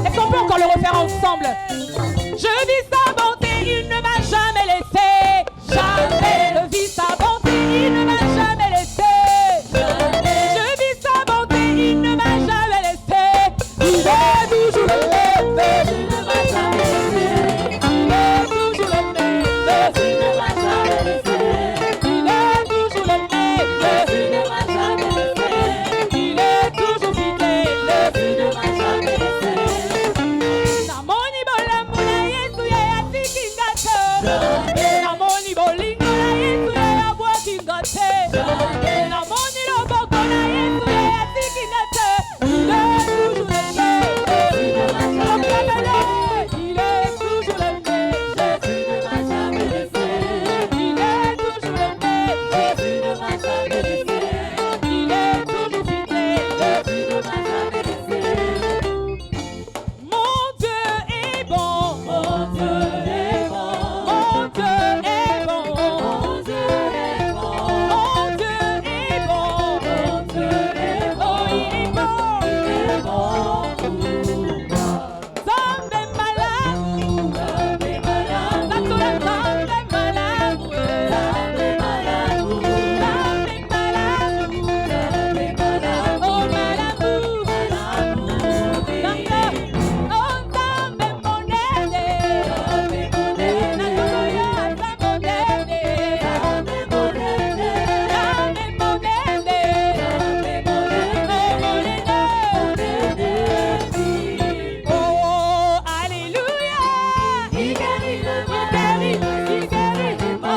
Est-ce qu'on peut encore le refaire ensemble? Je vis sa bonté, il ne m'a jamais laissé. Jamais. Je vis sa bonté, il ne m'a jamais laissé. Jamais. Je vis sa bonté, il ne m'a jamais laissé. Il est toujours le même. Il ne m'a jamais laissé. Il est toujours le même. Il ne m'a jamais laissé. Il est toujours le même. Il ne m'a jamais laissé. Il est toujours fidèle. Il ne m'a jamais laissé. Namoni bola mula Yesu ya yatikingate. Namoni bolingo na Yesu ya yabwakingate. Namoni loboko na Yesu ya yatikingate. Il est toujours le même. Il ne m'a jamais laissé. Il est toujours le même. Il ne m'a jamais laissé. Il est toujours le même. Il ne m'a jamais laissé. Il est toujours fidèle. Il ne m'a jamais laissé. Mon Dieu est bon. Mon Dieu est bon. Mon Dieu est bon. Mon Dieu est bon. Mon Dieu est bon. Mon Dieu est bon. Oh, il est bon. Il est bon. Zambe malamu. Zambe malamu. Zatula zambe malamu. Zambe malamu. Zambe malamu. Zambe malamu. Oh, malamu. Malamu. Oh, zambe monene. Zambe monene. Natoloya zambe monene. Zambe monene. Zambe monene. Zambe monene. Oh, alléluia. Il guérit, il guérit, il guérit. Oh,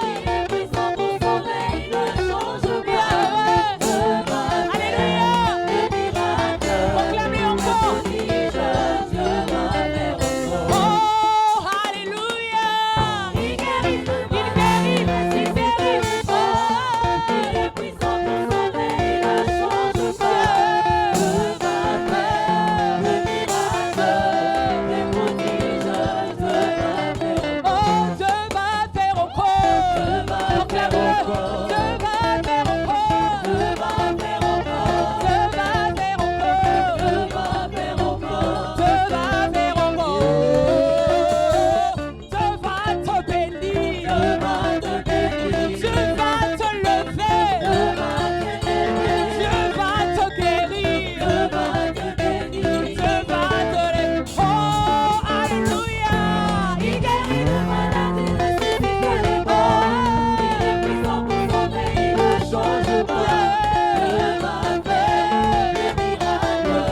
il est puissant pour sauver, il ne change pas. Alléluia. Proclamez encore. Oh, alléluia. Il guérit, il guérit, il guérit. Oh, il est puissant pour sauver, il ne change pas. Oh, Dieu va faire encore. Proclame-le. Dieu va faire encore. Dieu va faire encore. Dieu va faire encore. Dieu va faire encore. Dieu va faire encore. Dieu va te bénir. Dieu va te bénir. Dieu va te lever. Dieu va te guérir. Dieu va te bénir. Dieu va te lever. Oh, alléluia. Il guérit le malade, il ressuscite les morts. Il est puissant pour sauver, il ne change pas. Dieu va faire des miracles,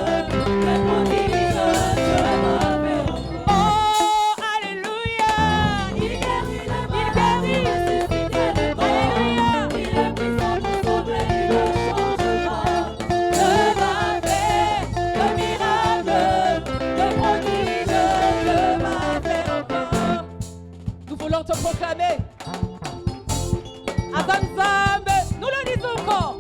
des prodiges. Dieu va faire. Oh, alléluia. Il guérit le malade, il ressuscite les morts. Il est puissant pour sauver, il ne change pas. Dieu va faire des miracles, des prodiges. Dieu va faire encore. Nous voulons te proclamer. Azanzambe, nous le disons encore.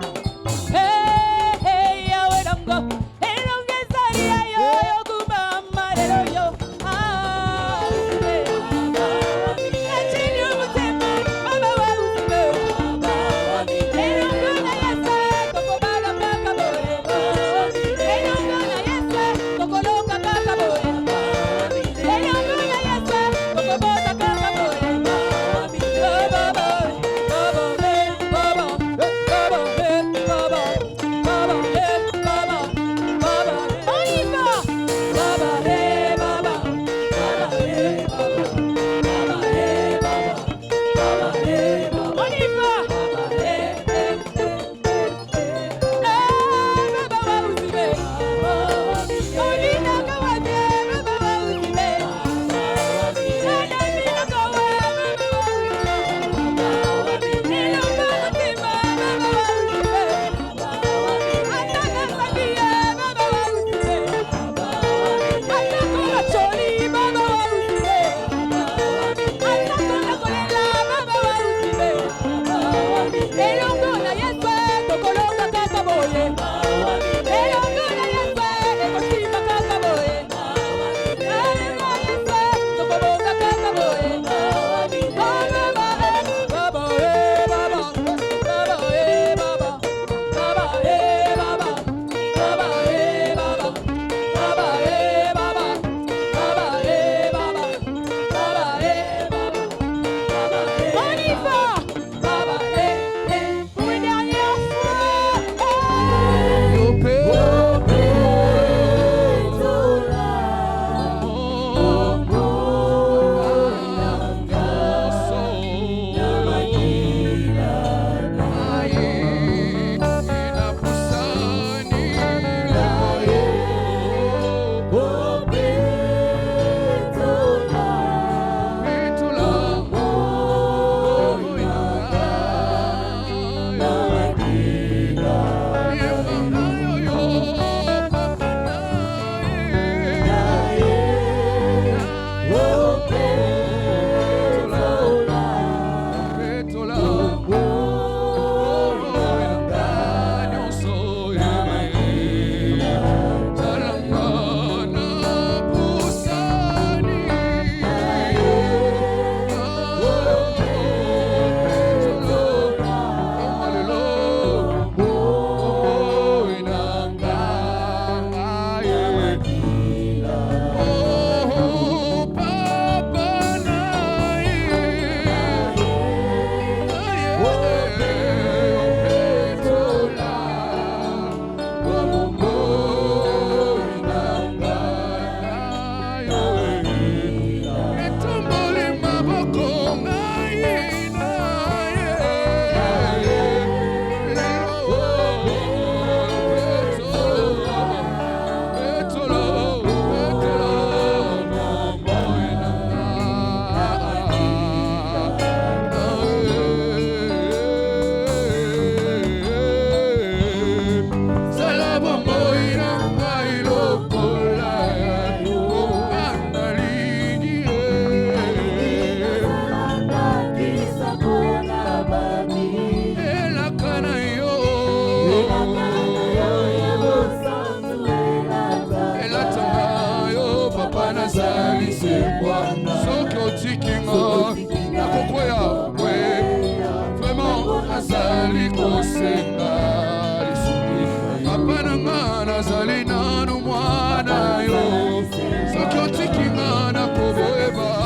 Hey, hey, Yahweh Dango. Hey, Longue Saria, yo, yo, Kumama, lelo, yo. Ah, hey, Echini, Mutema, Baba, wa, Usibe. Hey, Longue na Yese, Koko, Bala, Baka, Boye. Hey, Longue na Yese, Koko, Longa, Baka, Boye. papa nazali se bwana soki otikinga nakokwea vraiment nazali kosenga lisuki papa nanga nazali nanu mwana yo soki otikinga nakoboyeba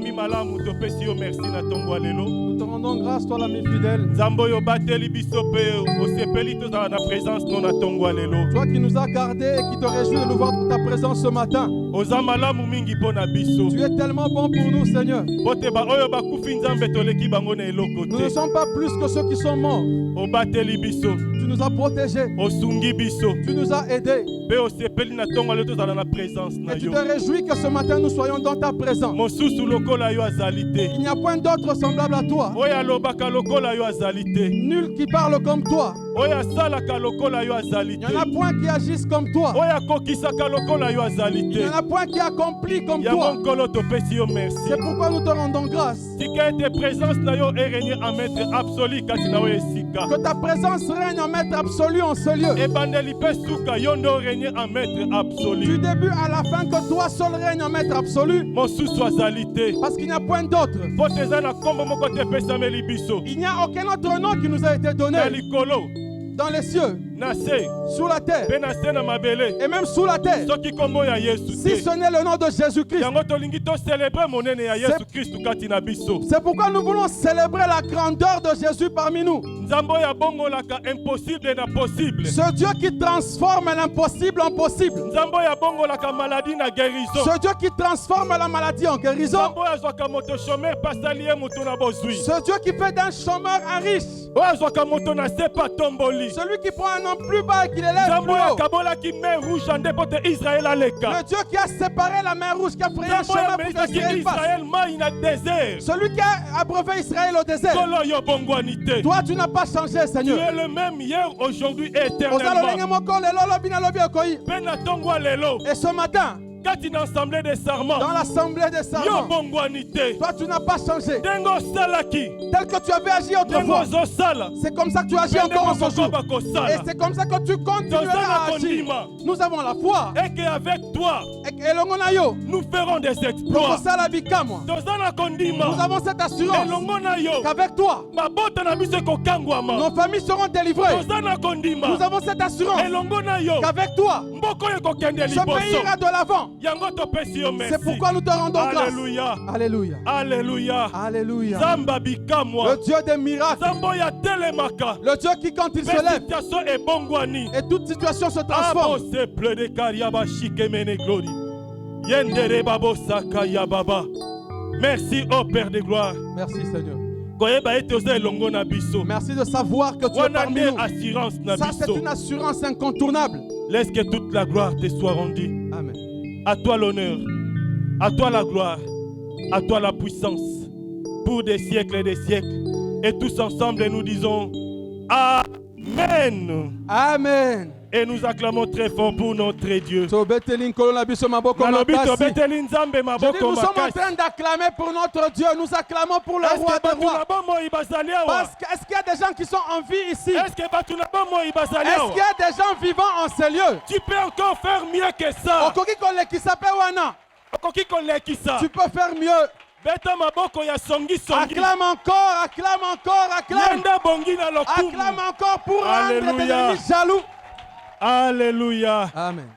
vraiment malamu topesi yo merci na tongo lelo. Nous te rendons grâce, toi l'ami fidèle. Nzambo yo bateli biso pe osepeli to na présence non na tongo lelo. Toi qui nous as gardés et qui te réjouis de nous voir dans ta présence ce matin. Oza malamu mingi pona biso. Tu es tellement bon pour nous, Seigneur. Bote ba oyo bakufi nzambe toleki bango na eloko Nous ne te. sommes pas plus que ceux qui sont morts. Obateli biso. Tu nous as protégés. Osungi biso. Tu nous as aidés. Pe osepeli na tongo lelo to na présence na Et tu yo. te réjouis que ce matin nous soyons dans ta présence. Mosusu lokola yo azalite. Il n'y a point d'autre semblable à toi. Oya lobaka lokola yo azalite. Nul qui parle comme toi. Oya salaka lokola yo Il azalite. n'y en a point qui agissent comme toi. Oya kokisaka lokola yo Il n'y azalite. en a point qui accomplit comme Yango toi. nkolo topesi yo merci. C'est pourquoi nous te rendons grâce. Tika ete présence na yo erenie en maître absolu kati na yo esika. Que ta présence règne en maître absolu en ce lieu. Ebandeli pe suka yo ndo renie en maître Du absolu. début à la fin, que toi seul règne en maître absolu. Mosusu azalite. Parce qu'il n'y a point d'autre. Po teza na kombo moko te epesameli biso. Il n'y a aucun autre nom qui nous a été donné Na likolo, dans les cieux, na se, sur la terre pe na se na mabele. et même sous la terre. Soki kombo ya Yesu Si te. ce n'est le nom de Jésus-Christ. Yango tolingi to célébrer monene ya Yesu Kristu kati na biso. C'est pourquoi nous voulons célébrer la grandeur de Jésus parmi nous. Nzambo ya bongolaka impossible na possible. Ce Dieu qui transforme l'impossible en possible. Nzambo ya bongolaka maladie na guérison. Ce Dieu qui transforme la maladie en guérison. Nzambo ya zwaka moto chômeur pasali ye moto na bozwi. Ce Dieu qui fait d'un chômeur un riche. Oyo azwaka moto na se pa tomboli. Celui qui prend un homme plus bas et qui l'élève plus Nzambo ya haut. kabolaki mer rouge ande po te Israël aleka. Le Dieu qui a séparé la mer rouge, qui a frayé un Nzambo ya chemin pour meisaki qu'Israël passe. Israël mai na désert. Celui qui a abreuvé Israël au désert. Kolo yo bongwani te. Toi, tu n'as pas changé, Tu Seigneur. es le même hier, aujourd'hui et Ozalo lenge éternellement. moko lelo lobi na lobi ekoyi. Pe na tongo lelo. Et ce matin, Kati na assemblée des serments. dans l'assemblée des Yo serments, bongwani te. toi, tu n'as pas changé. Dengo salaki. Tel que tu avais agi Dengo autrefois. zosala. C'est comme ça que tu agis encore en ce jour. Et c'est comme ça que tu continueras à agir. Nous avons la foi. Et qu'avec toi, Et elongo na yo, nous ferons des exploits. tokosala bikamwa. Tozana kondima. Nous avons cette assurance Elongo na yo. qu'avec toi, Mabota na biso ekokangwama. nos familles seront délivrées. Tozana kondima. Nous avons cette assurance Elongo na yo. qu'avec toi, Mboko ekokende ce pays liboso. ira de l'avant. Yango topesi yo merci. C'est pourquoi nous te rendons grâce. Alléluia. Alléluia. Alléluia. Alléluia. Zamba bikamwa. Le Dieu des miracles. Zambo ya telemaka. Le Dieu qui, quand il se Pe lève, situation est bongwani. et toute situation se transforme. Abo se ple de kariaba shikemene glory. Yendere babo saka ya baba. Merci au Père de gloire. Merci Seigneur. Koyeba ete oza elongo na biso. Merci de savoir que tu es Wana parmi nde nous. assurance na Ça, c'est biso. une assurance incontournable. Laisse que toute la gloire te soit rendue. Amen. À toi l'honneur, à toi la gloire, à toi la puissance, pour des siècles et des siècles. Et tous ensemble, nous disons Amen. Amen. Et nous acclamons très fort pour notre Dieu. Tobeteli nkolo na biso maboko Nalobi makasi. tobeteli nzambe Je dis, maboko nous sommes en makasi. train d'acclamer pour notre Dieu. Nous acclamons pour le roi Est-ce que des batu na rois. bomoi bazali awa? Parce que, est-ce qu'il y a des gens qui sont en vie ici? Est-ce que batu na bomoi bazali Est-ce awa? qu'il y a des gens vivants en ces lieux? Tu peux encore faire mieux que ça. Okoki kolekisa pe wana. Okoki kolekisa. Tu peux faire mieux. Beta maboko ya songi songi. Acclame encore, acclame encore, acclame. Yenda bongi na lokumu. Acclame encore pour rendre tes Alléluia. ennemis jaloux. Alléluia. Amen.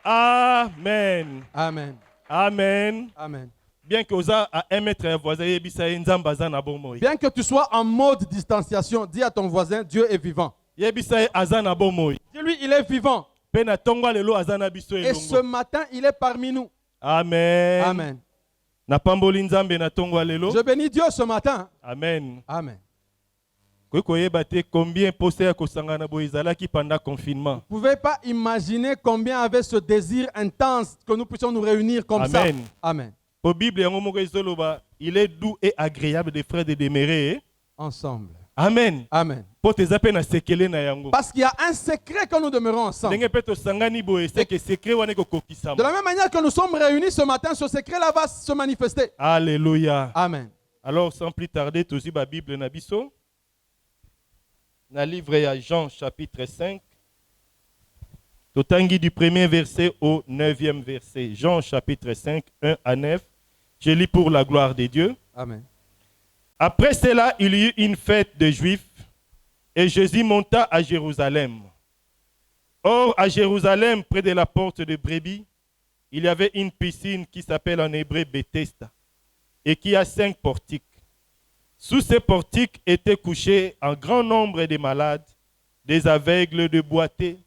Amen. Amen. Amen. Amen. Bien que oza à 1 mètre voisin yebisa nzamba za na bomoi. Bien que tu sois en mode distanciation, dis à ton voisin, Dieu est vivant. Yebisa aza na bomoi. Dis-lui, il est vivant. Pe na tongo lelo aza na biso Et ce elongo. matin, il est parmi nous. Amen. Amen. Na pamboli nzambe na tongo lelo. Je bénis Dieu ce matin. Amen. Amen. Koyeba te combien posé ya kosangana boizalaki pendant confinement. Vous ne pouvez pas imaginer combien avait ce désir intense que nous puissions nous réunir comme ça. Amen. Amen. Pour Bible yango moko ezoloba, il est doux et agréable de frères de demeurer. Ensemble. Amen. Amen. Po tezape na sekele na yango. Parce qu'il y a un secret que nous demeurons ensemble. Ndenge pe tosangani boye c'est que secret wana De kokokisama. la même manière que nous sommes réunis ce matin, ce secret-là va se manifester. Alléluia. Amen. Alors sans plus tarder, tozi ba Bible na biso. Na livre ya Jean chapitre 5. Totangi du premier verset au 9e verset. Jean chapitre 5, 1 à 9. Je lis pour la gloire de Dieu. Amen. Après cela, il y eut une fête de Juifs et Jésus monta à Jérusalem. Or, à Jérusalem, près de la porte de Brebis, il y avait une piscine qui s'appelle en hébreu Bethesda, et qui a 5 portiques. Sous ces portiques étaient couchés un grand nombre de malades, des aveugles, de boités,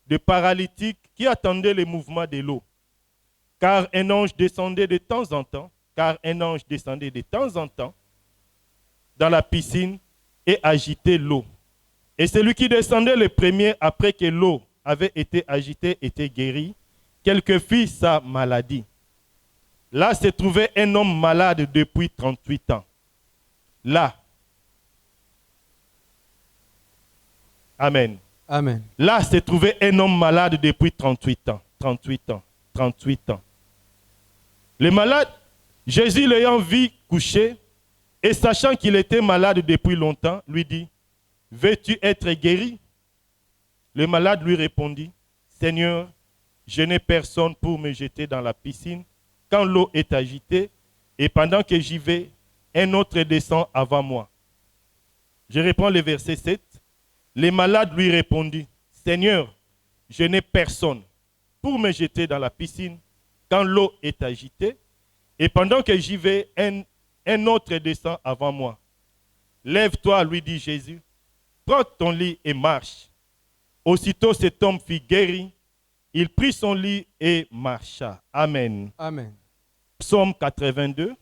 de paralytiques qui attendaient le mouvement de l'eau. Car un ange descendait de temps en temps, dans la piscine et agitait l'eau. Et celui qui descendait le premier après que l'eau avait été agitée était guéri, quelle que fût sa maladie. Là se trouvait un homme malade depuis 38 ans. Là. Amen. Amen. Là se trouvait un homme malade depuis 38 ans. 38 ans. 38 ans. Le malade, Jésus l'ayant vu couché et sachant qu'il était malade depuis longtemps, lui dit, « Veux-tu être guéri ?» Le malade lui répondit, « Seigneur, je n'ai personne pour me jeter dans la piscine quand l'eau est agitée, et pendant que j'y vais, un autre descend avant moi. » Je reprends le verset 7. Le malade lui répondit, « Seigneur, je n'ai personne pour me jeter dans la piscine quand l'eau est agitée, et pendant que j'y vais, un autre descend avant moi. Lève-toi, lui dit Jésus, prends ton lit et marche. » Aussitôt cet homme fut guéri, il prit son lit et marcha. Amen. Amen. Psaume 82.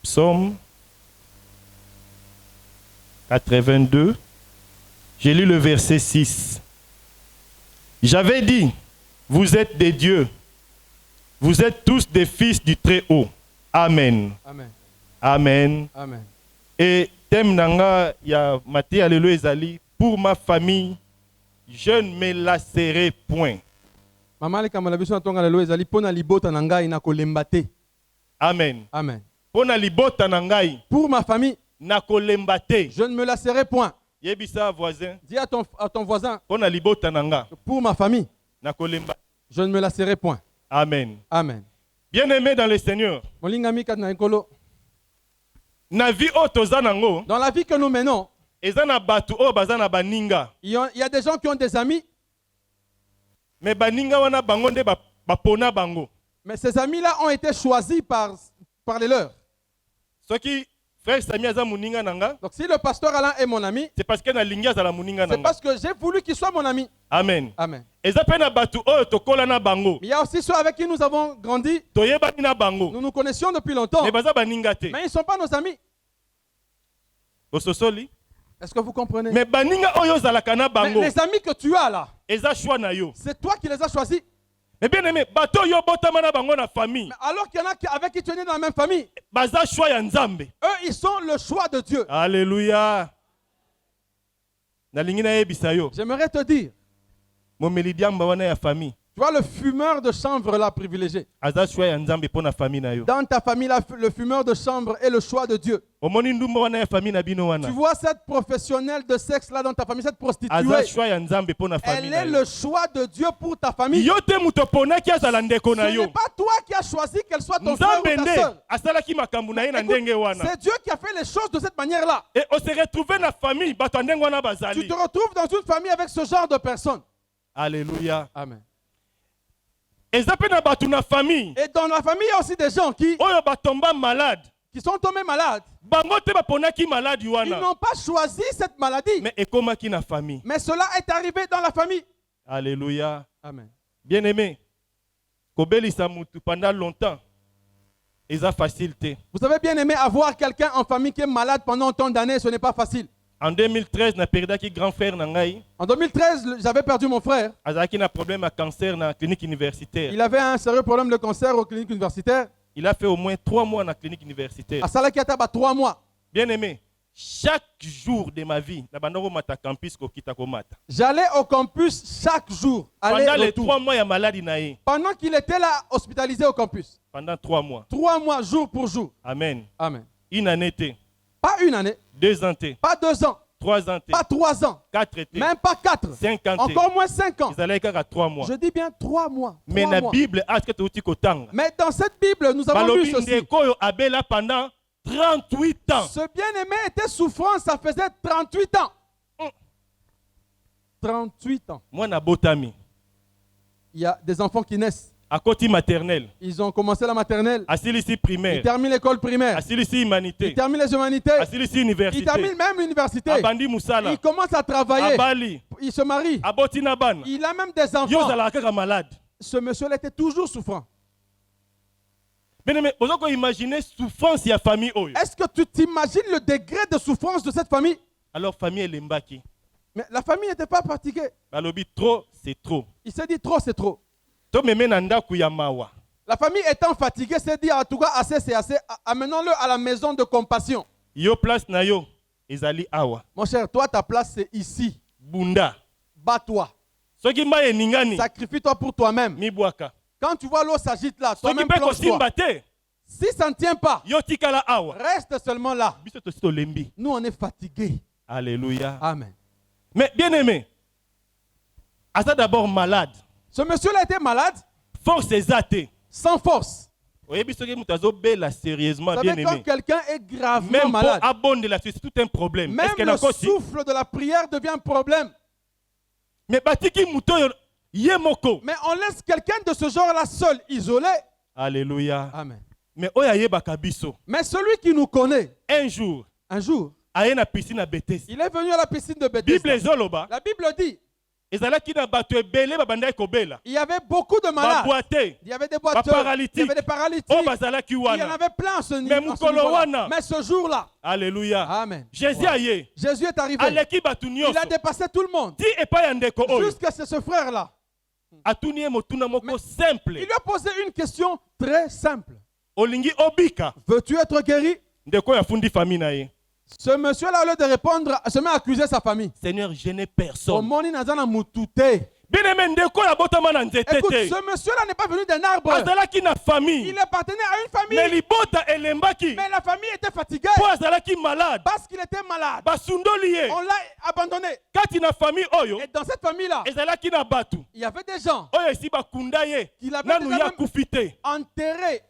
Psaume 82. J'ai lu le verset 6. J'avais dit, vous êtes des dieux, vous êtes tous des fils du Très-Haut. Amen. Amen. Amen. Amen. Et thème nanga ya Matthieu alléluia ezali, pour ma famille, je ne me lasserai point. Maman le kamala biso na tonga lelo ezali pona libota na ngai na kolemba te. Amen. Amen. Pona libota na ngai Pour ma famille, na kolemba te. je ne me lasserai point. Yebisa voisin. Dis à ton voisin, Pona libota na nga pour ma famille, na kolemba. je ne me lasserai point. Amen. Amen. Bien-aimé dans le Seigneur, Molingami kat na ekolo. na vie o toza nango, Dans la vie que nous menons, eza na batu o baza na baninga. il y a des gens qui ont des amis, Mais baninga wana bango nde bapona bango. mais ces amis-là ont été choisis par les leurs. Soki frère Sami aza muninga nanga, Donc si le pasteur Alain est mon ami, c'est parce que na lingi azala muninga c'est nanga. parce que j'ai voulu qu'il soit mon ami. Amen. Amen. Eza pe na batu oyo tokola na bango. Mais il y a aussi ceux avec qui nous avons grandi, Toyebani na bango. nous nous connaissions depuis longtemps, Mais baza baninga te. mais ils ne sont pas nos amis. Ososoli. Est-ce que vous comprenez? Mais baninga oyo zalaka na Mais bango. les amis que tu as là, Eza choix na yo. c'est toi qui les as choisis. Mais bien aimé, bato yo botama na bango na famille. Mais alors qu'il y en a avec qui tu es né dans la même famille, Baza choix ya nzambe. eux, ils sont le choix de Dieu. Alléluia. Na lingi na yebisa yo. J'aimerais te dire, Momeli diamba wana ya famille. tu vois le fumeur de chanvre là privilégié. Aza choix ya nzambe pour na famille na yo. Dans ta famille, là, le fumeur de chambre est le choix de Dieu. Omoni ndumba wana ya famille na bino wana. Tu vois cette professionnelle de sexe là dans ta famille, cette Aza prostituée, choix ya nzambe pour na famille elle na est yo. le choix de Dieu pour ta famille. Yo te muto ponaki azala ndeko na Ce yo. n'est pas toi qui as choisi qu'elle soit ton frère Nzambe ou ta nde soeur. asalaki makambo na ye na Écoute, ndenge wana. c'est Dieu qui a fait les choses de cette manière-là. Et on se retrouve na famille bato ya ndenge wana Tu bazali. te retrouves dans une famille avec ce genre de personnes. Alléluia. Amen. Eza pe na bato na famille Et dans la famille, il y a aussi des gens qui oyo batomba malade. sont tombés malades. Bango te baponaki malade Ils wana. n'ont pas choisi cette maladie. Mais ekomaki na famille. Mais cela est arrivé dans la famille. Alléluia. Amen. Bien-aimé, kobelisa mutu pendant longtemps, eza facile te. Vous avez bien aimé avoir quelqu'un en famille qui est malade pendant autant d'années, ce n'est pas facile. En 2013, na perdaki grand frère na ngai, En 2013, j'avais perdu mon frère. azalaki na problème à cancer na clinique universitaire. Il avait un sérieux problème de cancer aux cliniques universitaires. Il a fait au moins 3 mois na clinique universitaire. À Salakataba, 3 mois. Bien-aimé, chaque jour de ma vie, na bandoko mata campus ko kita ko mata. J'allais au campus chaque jour. Pendant les Aller-retour. 3 mois ya maladie na ye. Pendant qu'il était là, hospitalisé au campus. Pendant 3 mois. 3 mois, jour pour jour. Amen. Amen. Une année te, Pas une année, 2 ans te, pas 2 ans, 3 ans te, pas 3 ans, 4 te, même pas 4. 5 ans te. Encore moins 5 ans. Ils allaient qu'à 3 mois. Je dis bien 3 mois. Mais 3 la mois. Bible, est-ce que tu as dit Mais dans cette Bible, nous avons lu Balobi ceci. ndeko yo abela pendant 38 ans. Ce bien-aimé était souffrant, ça faisait 38 ans. 38 ans. Moi na botami. Il y a des enfants qui naissent. À côté maternelle. Ils ont commencé la maternelle. Asilisi Ils primaire. terminent l'école primaire. Asilisi Ils humanité. terminent les humanités. Asilisi université. Ils terminent même l'université. Abandi musala. Ils commencent à travailler. Abali. Il se marie. Abotina ban. Il a même des enfants. Yozala kaka malade. Ce monsieur-là était toujours souffrant. Mais vous avez imaginé souffrance de la famille. Est-ce que tu t'imagines le degré de souffrance de cette famille? Alors famille elle mbaki. Mais la famille n'était pas fatiguée. Balobi trop c'est trop. Il s'est dit trop, c'est trop. To meme nanda kuyamawa. La famille étant fatiguée s'est dit en tout cas assez c'est assez. Amenons-le à la maison de compassion. Yo place na yo ezali awa. Mon cher, toi ta place c'est ici. Bunda. Bats-toi. Soki mbaye ningani. Sacrifie-toi pour toi-même. Mibwaka. Quand tu vois l'eau s'agite là, Soki toi-même pe ko plonge-toi. simba te. Si ça ne tient pas, Yo tikala awa. reste seulement là. Biso to sito lembi. Nous on est fatigués. Alléluia. Amen. Mais bien aimé. Asa d'abord malade. Ce monsieur-là était malade, Force ezate. sans force. Oyebi soki mutu azobela sérieusement Vous bien savez, quand aimé. quelqu'un est gravement Même pour malade, abonder la c'est tout un problème. même Est-ce que le na kosi? souffle de la prière devient un problème. Mais batiki muto yemoko. Mais on laisse quelqu'un de ce genre-là seul, isolé. Alléluia. Amen. Mais oya yebaka biso. Mais celui qui nous connaît, Un jour, un jour, aye na piscine à Bethesda. il est venu à la piscine de Bible Bethesda. ezoloba. La Bible dit, Ezalaki na bato ebele babandaki kobela. il y avait beaucoup de malades. Baboite. Il y avait des boiteux, il y avait des paralytiques. Oh bazalaki Il y en wana. avait plein ce Mais niveau. mukolo wana. Mais ce jour-là, Alléluia. Amen. Jésus aye. Jésus est arrivé. Aleki batu Il nyonso. a dépassé tout le monde. Ti epai ya ndeko oyo. Jusqu'à ce frère-là. Atuni ye motuna moko simple. Il lui a posé une question très simple. Olingi obika. Veux-tu être guéri? Ndeko ya fundi famille na ye. Ce monsieur-là, au lieu de répondre, se met à accuser sa famille. Seigneur, je n'ai Au personne. moni nazana mutute. Bien aimé ndeko ya botama na nzete Écoute, te. ce monsieur-là n'est pas venu d'un arbre. Azalaki na famille. Il appartenait à une Mais famille. libota elembaki. Mais la famille était fatiguée Po azalaki malade. parce qu'il était malade. Basundoli ye. On l'a abandonné. Kati na famille oyo. Et dans cette famille-là, Ezalaki na batu. il y avait des gens Oyo esi bakunda ye. qui l'avaient Nanu déjà ya même kufite. enterré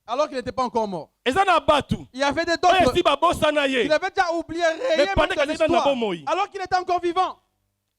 alors qu'il n'était pas encore mort. Eza na batu. Il y avait des Oyo d'autres esi babosana qu'il ye. avait déjà oublié, rayé Mais même pendant de qu'il était dans l'histoire, la bombe, alors qu'il était encore vivant.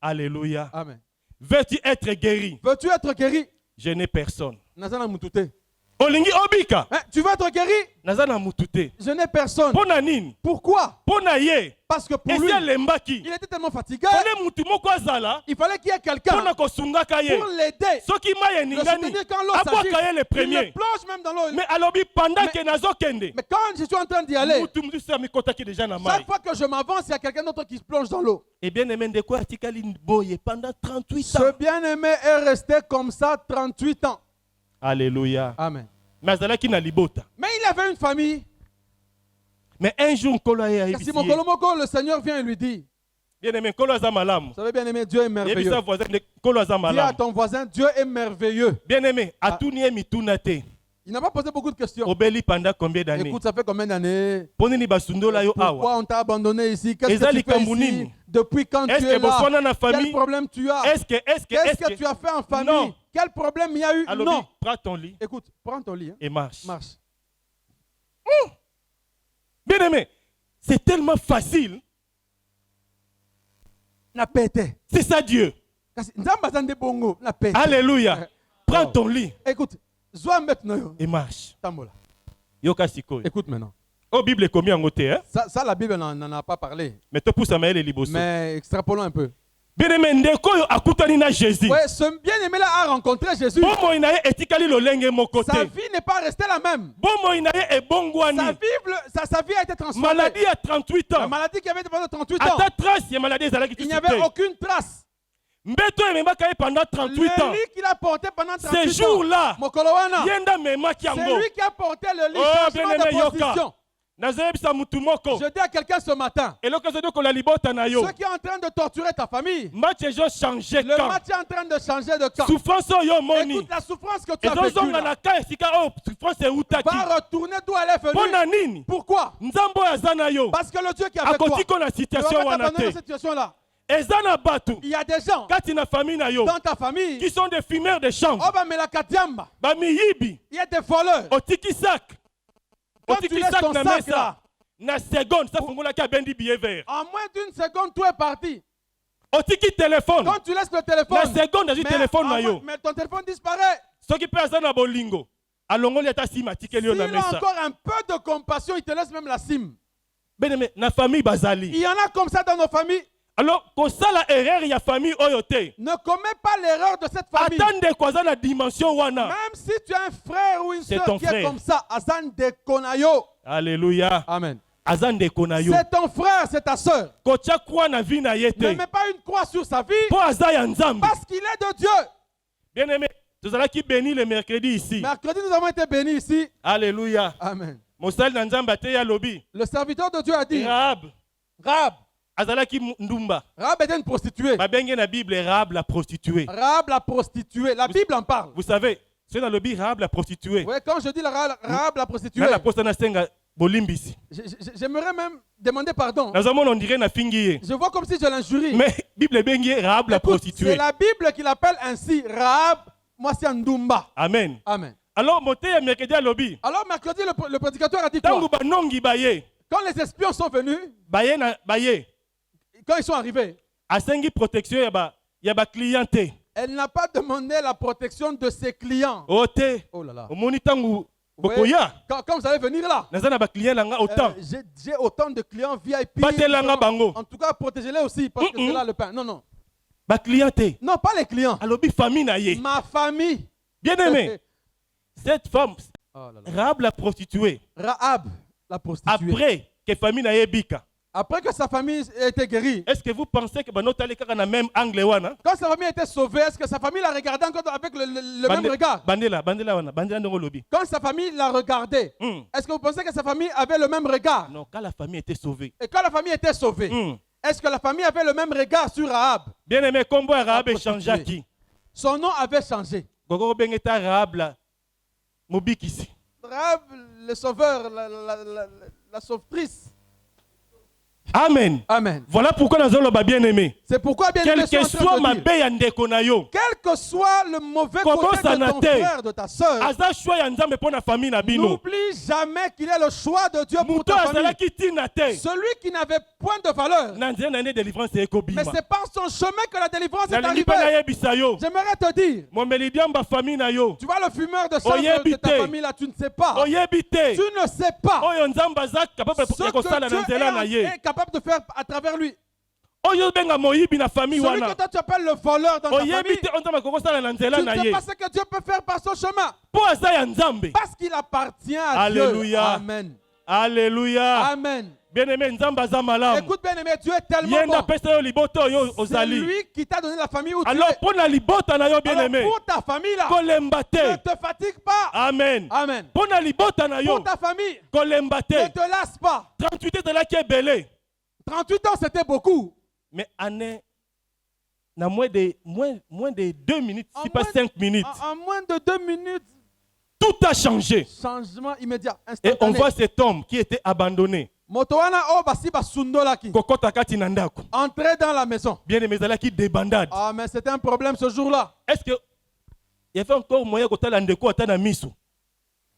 Alléluia. Amen. Veux-tu être guéri? Veux-tu être guéri? Je n'ai personne. Nazana mutute. Olingi obika. Hein, tu veux être guéri? Nazana mutute. Je n'ai personne. Pona nini? Pourquoi? Pona ye. Parce que pour Esi lui, elembaki. il était tellement fatigué. Pone mutu moko azala. Il fallait qu'il y ait quelqu'un Pona kosungaka ye. pour l'aider. Soki maye Le ningani. soutenir quand l'eau Abwaka ye s'agite. le Il premier. le plonge même dans l'eau. Mais alobi pendant Mais- que nazokende. Mais quand je suis en train d'y aller, Mutu mutu sa mikotaki déjà na mai. chaque fois que je m'avance, il y a quelqu'un d'autre qui se plonge dans l'eau. Et bien aimé ndeko atikali boye pendant 38 Ce ans. bien-aimé est resté comme ça 38 ans. Alléluia. Amen. Mais azalaki na libota. Mais il avait une famille. Mais un jour nkolo aye Kasi ayebisi mon ye. Kolomoko, le Seigneur vient et lui dit, Bien aimé nkolo aza malamu. vous savez, bien-aimé, Dieu est merveilleux. Yebisa voisin nkolo aza Dis à malamu. ton voisin, Dieu est merveilleux. Bien aimé atuni ye mituna te. Il n'a pas posé beaucoup de questions. Obeli pendant combien d'années? Écoute, ça fait combien d'années? Ponini basundola yo awa. Pourquoi on t'a abandonné ici? Qu'est-ce Eza que tu fais likambo ici? nini? Depuis quand tu Est-ce es que boswana là? na Quel famille? problème tu as? Est-ce Qu'est-ce que tu as fait en famille? Non. Quel problème il y a eu? Alobi, Non. prends ton lit Écoute, prends ton lit. Hein. et marche. Marche. Bien aimé, c'est tellement facile. Na pété. C'est ça Dieu. Kasi nzamba zande bongo. Na pété. Alléluia. Prends Oh. ton lit Écoute, zoa maintenant yo. et marche. Tambola. Yoka sikoyo. Écoute maintenant. Oh Bible combien en côté hein? Ça, la Bible n'en a pas parlé. Mais tu pousses à maël et liboso. Mais extrapolons un peu. Bien aimé ndeko yo akutani na Jésus. Ouais, ce bien-aimé là a rencontré Jésus. Bomo inaye etikali lolenge moko Sa te. vie n'est pas restée la même. Bomo inaye ebongwani. Sa vie a été transformée. Maladie à 38 La ans. maladie qui avait pendant 38 ans. Ata trace ya maladie ezalaki Il n'y tout avait aucune trace. Mbeto ememaka ye pendant 38 ans. Le lit qu'il a porté pendant 38 ans. Ce jour-là, Mokolowana. yenda memaki C'est yango. lui qui a porté le lit. Oh, Changement bien-aimé, de yoka. position. Nazoyebisa mutu moko. Je dis à quelqu'un ce matin. Eloko ezo kola libota na yo. Ceux qui sont en train de torturer ta famille. Match ezo changer Le camp. match est en train de changer de camp. Souffrance oyo moni. Écoute la souffrance que tu as vécue Ezozonga là. na ka esika oyo souffrance eutaki. Va retourner d'où elle est venue. Pona nini? Pourquoi? Nzambo ya zana yo. Parce que le Dieu qui a fait toi. Akoti ko na Ne va situation pas wana t'abandonner dans te. cette situation-là. Eza na batu. Il y a des gens Kati na famille na yo. dans ta famille. Qui sont des fumeurs de chambre. Oh, bah, mais la katiamba. Ba miyibi. Il y a des voleurs. Otiki sac. Quand tu Otiki laisses sac ton na sac mesa. là, Na seconde, ça fungula ka bendi billet vert. en moins d'une seconde, tout est parti. Otiki téléphone. Quand tu laisses le téléphone, La seconde du téléphone na yo. mais ton téléphone disparaît. Ce qui peut être na bolingo. Alongoli ata sima tikeli yo na S'il a mesa. encore un peu de compassion, il te laisse même la sim. Bien-aimé, na famille bazali. Il y en a comme ça dans nos familles. Alors, ko sala erreur ya famille oyote. Ne commets pas l'erreur de cette famille. Attendez quoi ça la dimension wana. Même si tu as un frère ou une C'est soeur ton qui frère. est comme ça, Azan de Konayo. Alléluia. Amen. Azande konayo. C'est ton frère, c'est ta soeur. Kocha kwa na vie na Ne yete. mets pas une croix sur sa vie Po azaya nzambe. parce qu'il est de Dieu. Bien-aimé, tu allons qui bénit le mercredi ici. Mercredi, nous avons été bénis ici. Alléluia. Amen. Mosal na nzambe ate ya lobi. Le serviteur de Dieu a dit, Rahab. Rahab. Azalaki ndumba. Rahab était une prostituée. Babenge na Bible Rahab la prostituée. Rahab la prostituée. La Bible en parle. Vous savez, c'est dans le Bible Rahab la prostituée. Oui, quand je dis Rahab la prostituée, Na la poste na senga bolimbisi. j'aimerais même demander pardon. Nazamon on dirait na fingiye. Je vois comme si je l'injurie. Mais Bible bengi Rahab la Écoute, prostituée. c'est la Bible qui l'appelle ainsi. Rahab, moi c'est Ndumba. Amen. Amen. Alors monté ya mercredi à lobi. Alors mercredi, le prédicateur a dit quoi? Tangu banongi baye. Quand les espions sont venus, Baye na baye. quand ils sont arrivés, Asengi protection ya ba clienté. elle n'a pas demandé la protection de ses clients. Ote. Oh là là. Omoni tangu Vous voyez, bokoya. quand vous allez venir là, Nazana ba client langa autant. j'ai autant de clients VIP. Batelanga bango. En tout cas, protégez-les aussi parce que c'est là le pain. Non, non. Ba clienté. Non, pas les clients. Alobi famille na ye. Ma famille. Bien aimé. Cette femme, Oh là là. Rahab la prostituée, Rahab, la prostituée. après que famille na ye bika, Après que sa famille a été guérie, est-ce que vous pensez que notre allée dans le même angle wana? quand sa famille a été sauvée, est-ce que sa famille l'a regardé encore avec le même regard? Bandela wana, bandela ndongo lobi. Quand sa famille l'a regardé, est-ce que vous pensez que sa famille avait le même regard? Non, quand la famille était sauvée. Et quand la famille était sauvée, est-ce que la famille avait le même regard sur Rahab? Bien aimé, combo Rahab La échangea qui? Son nom avait changé. Gogo bengeta Rahab la mobikisi. Rahab, le sauveur, la sauvetrice. Amen. Amen. Voilà pourquoi nous allons bien aimé. C'est pourquoi, bien Quel aimé, que soit ma paix ndeko na yo. quel que soit le mauvais Comment côté ça de n'a ton été? frère, de ta soeur, Aza choix ya nzambe pour la famille na bino. n'oublie jamais qu'il est le choix de Dieu pour Muto ta famille. azala ki tina te. Celui qui n'avait point de valeur, Na nzela na ne délivrance ekobima. mais c'est par son chemin que la délivrance est Nalingi pa na arrivée. yebisa yo. J'aimerais te dire, Mombeli biamba famille na yo. tu vois le fumeur de chanvre de Oyebite. ta famille là, tu ne sais pas. Oyebi te. Tu ne sais pas Oyo nzamba za capable ce ya kosala que na nzela na Dieu ye. est capable de faire à travers lui. Oyo benga moyibi na famille Celui que wana. toi tu appelles le voleur dans ta Oyebi famille, te nzamba kokosala na tu nzela ne na sais ye. pas ce que Dieu peut faire par son chemin. Po aza ya nzambe. Parce qu'il appartient à Alléluia. Dieu. Amen. Alléluia. Amen. Bien-aimé nzamba za malamu. Écoute bien aimé, Dieu est tellement Yenda bon. pesa yo liboto yo C'est ozali. lui qui t'a donné la famille où tu Alors es. pour na libota na yo Alors bien-aimé. pour ta famille là, Kolemba ne te. te fatigue pas. Amen. Amen. Pour na libota na yo. Pour ta famille, Kolemba ne te. te lasse pas. 38 ans la qui est belé. 38 ans, c'était beaucoup. Mais année na moins de 2 minutes, En si pas moins- 5 minutes. En moins de 2 minutes, Tout a changé. changement immédiat, Et on instantané. voit cet homme qui était abandonné. Motowana o basi basundolaki. Kokota kati na ndako. Entrer dans la maison. Bien aimé zalaki débandade. Ah, mais c'était un problème ce jour-là. Est-ce que il y avait encore moyen kotala ndeko atana miso?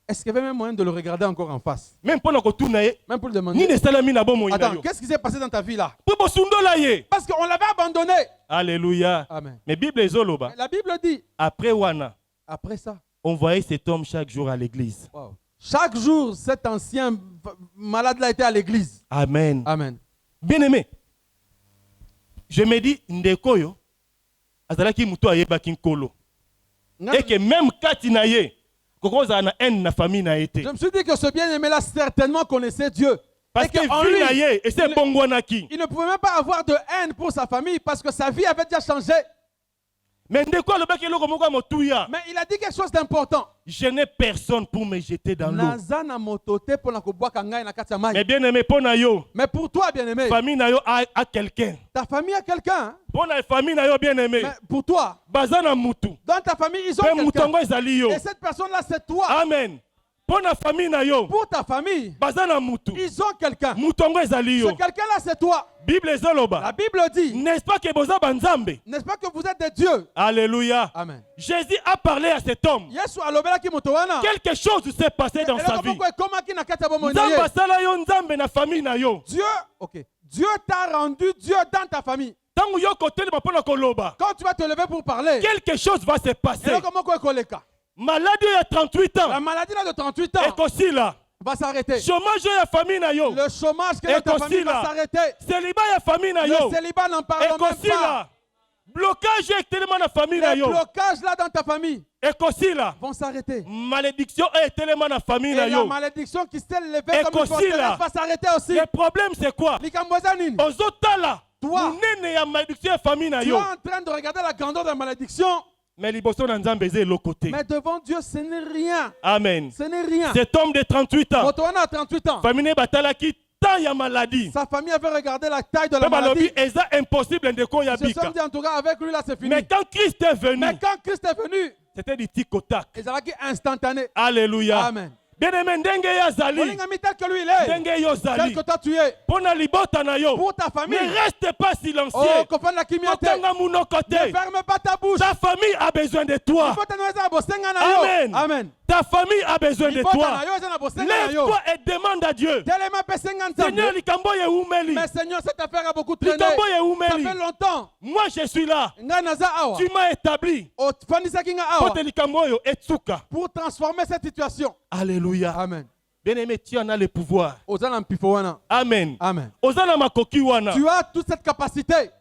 Est-ce qu'il y avait même moyen de le regarder encore en face? Même pendant que tout nae, Même pour le ni demander. ne salami na bomo ina Attends, yo. qu'est-ce qui s'est passé dans ta vie là? Pour bosundola ye. Parce qu'on l'avait abandonné. Alléluia. Amen. Mais Bible ezoloba. La Bible dit, Après wana, après ça, on voyait cet homme chaque jour à l'église. wow. Chaque jour, cet ancien malade là était à l'église. Amen. Amen. Bien aimé. Je me dis ndeko yo azalaki muto ayebaki nkolo. Et que même kati na ye kokoza na haine na famille na été. Je me suis dit que ce bien-aimé là certainement connaissait Dieu. Parce Et que qu'en vie lui, na ye et c'est bongwanaki. il ne pouvait même pas avoir de haine pour sa famille parce que sa vie avait déjà changé. Mais ndeko alobaki eloko moko ya motuya. Mais il a dit quelque chose d'important. Je n'ai personne pour me jeter dans l'eau. Naza na motote pour na kobwaka ngai na kati ya mai. Mais bien aimé pour na yo, Mais pour toi, bien-aimé, famille na yo a quelqu'un. ta famille a quelqu'un. Hein? Pour la famille na yo bien aimé. Mais pour toi, Baza na mutu. dans ta famille, ils ont Pe quelqu'un. mutongo ezali yo. Et cette personne-là, c'est toi. Amen. Pour la famille na yo. Pour ta famille, Baza na mutu. ils ont quelqu'un. Mutongo ezali yo. Ce quelqu'un-là, c'est toi. Bible La ezoloba. Bible dit, N'est-ce pas que boza banzambe? n'est-ce pas que vous êtes des dieux? Alléluia. Amen. Jésus a parlé à cet homme. Yesu alobelaki moto wana. Quelque chose s'est passé dans sa vie. Eloko moko ekomaki na kati ya bomoi na Nzambe ye. asala yo nzambe na famille na yo. Dieu, ok. Dieu t'a rendu Dieu dans ta famille. Tango yo kotelema mpona koloba. Quand tu vas te lever pour parler, Quelque chose va se et passer. là, comment quoi koleka? Maladie il y a 38 La ans. maladie là de 38 ans Et aussi là. va s'arrêter. Chômage ya famille na yo. Le chômage que dans ta famille va s'arrêter. Célibat ya famille na yo. Le célibat n'en parle Et même aussi pas. là. Blocage ya tellement na famille na Les yo. blocages là dans ta famille Et aussi là. vont s'arrêter. Malédiction est tellement na famille Et na la yo. malédiction qui s'est levée Et comme une qu'aussi, là, forteresse va s'arrêter aussi. Le problème c'est quoi? Likamboza nini? Ozotala. Toi, Munene ya malédiction ya famille na tu es yo. en train de regarder la grandeur de la malédiction, Mais liboso na nzambe eze le côté. mais devant Dieu, ce n'est rien. Amen. Ce n'est rien. Cet homme de 38 ans. Moto wana a 38 ans. Famille batalaki tant ya maladie. Sa famille avait regardé la taille de la Pe balobi maladie. eza impossible ndeko ya Ils se sont bika. dit en tout cas, avec lui là, c'est fini. Mais quand Christ est venu, Mais quand Christ est venu, c'était du tic au tac. ils avaient instantané. Alléluia. Amen. Bien-aimé ndenge ya zali. Olingami tel que lui il est, Ndenge yo tel zali. que toi tu es, Pona libota na yo. pour ta famille. Ne reste pas silencieux. Oh, kofana la kimiote. Kotanga munoko Ne te. ferme pas ta bouche. Ta famille a besoin de toi. Il faut te noiser à bosenga na yo. Amen. Amen. Ta famille a besoin de Il faut te toi. noiser à bosenga na yo. Lève-toi et demande à Dieu. Telema pesenga nzambe. Seigneur, likambo ye umeli. Mais Seigneur, cette affaire a beaucoup traîné. Likambo ye Ça umeli. fait longtemps. Moi, je suis là. Nga naza awa. Tu m'as établi. Ofandisaki nga awa. Pote likambo yo etsuka. Pour transformer cette situation. Alléluia. Amen. Bien-aimé, tu en as le pouvoir. Ozana mpifo wana. Amen. Amen. Ozana makoki wana. Tu as toute cette capacité.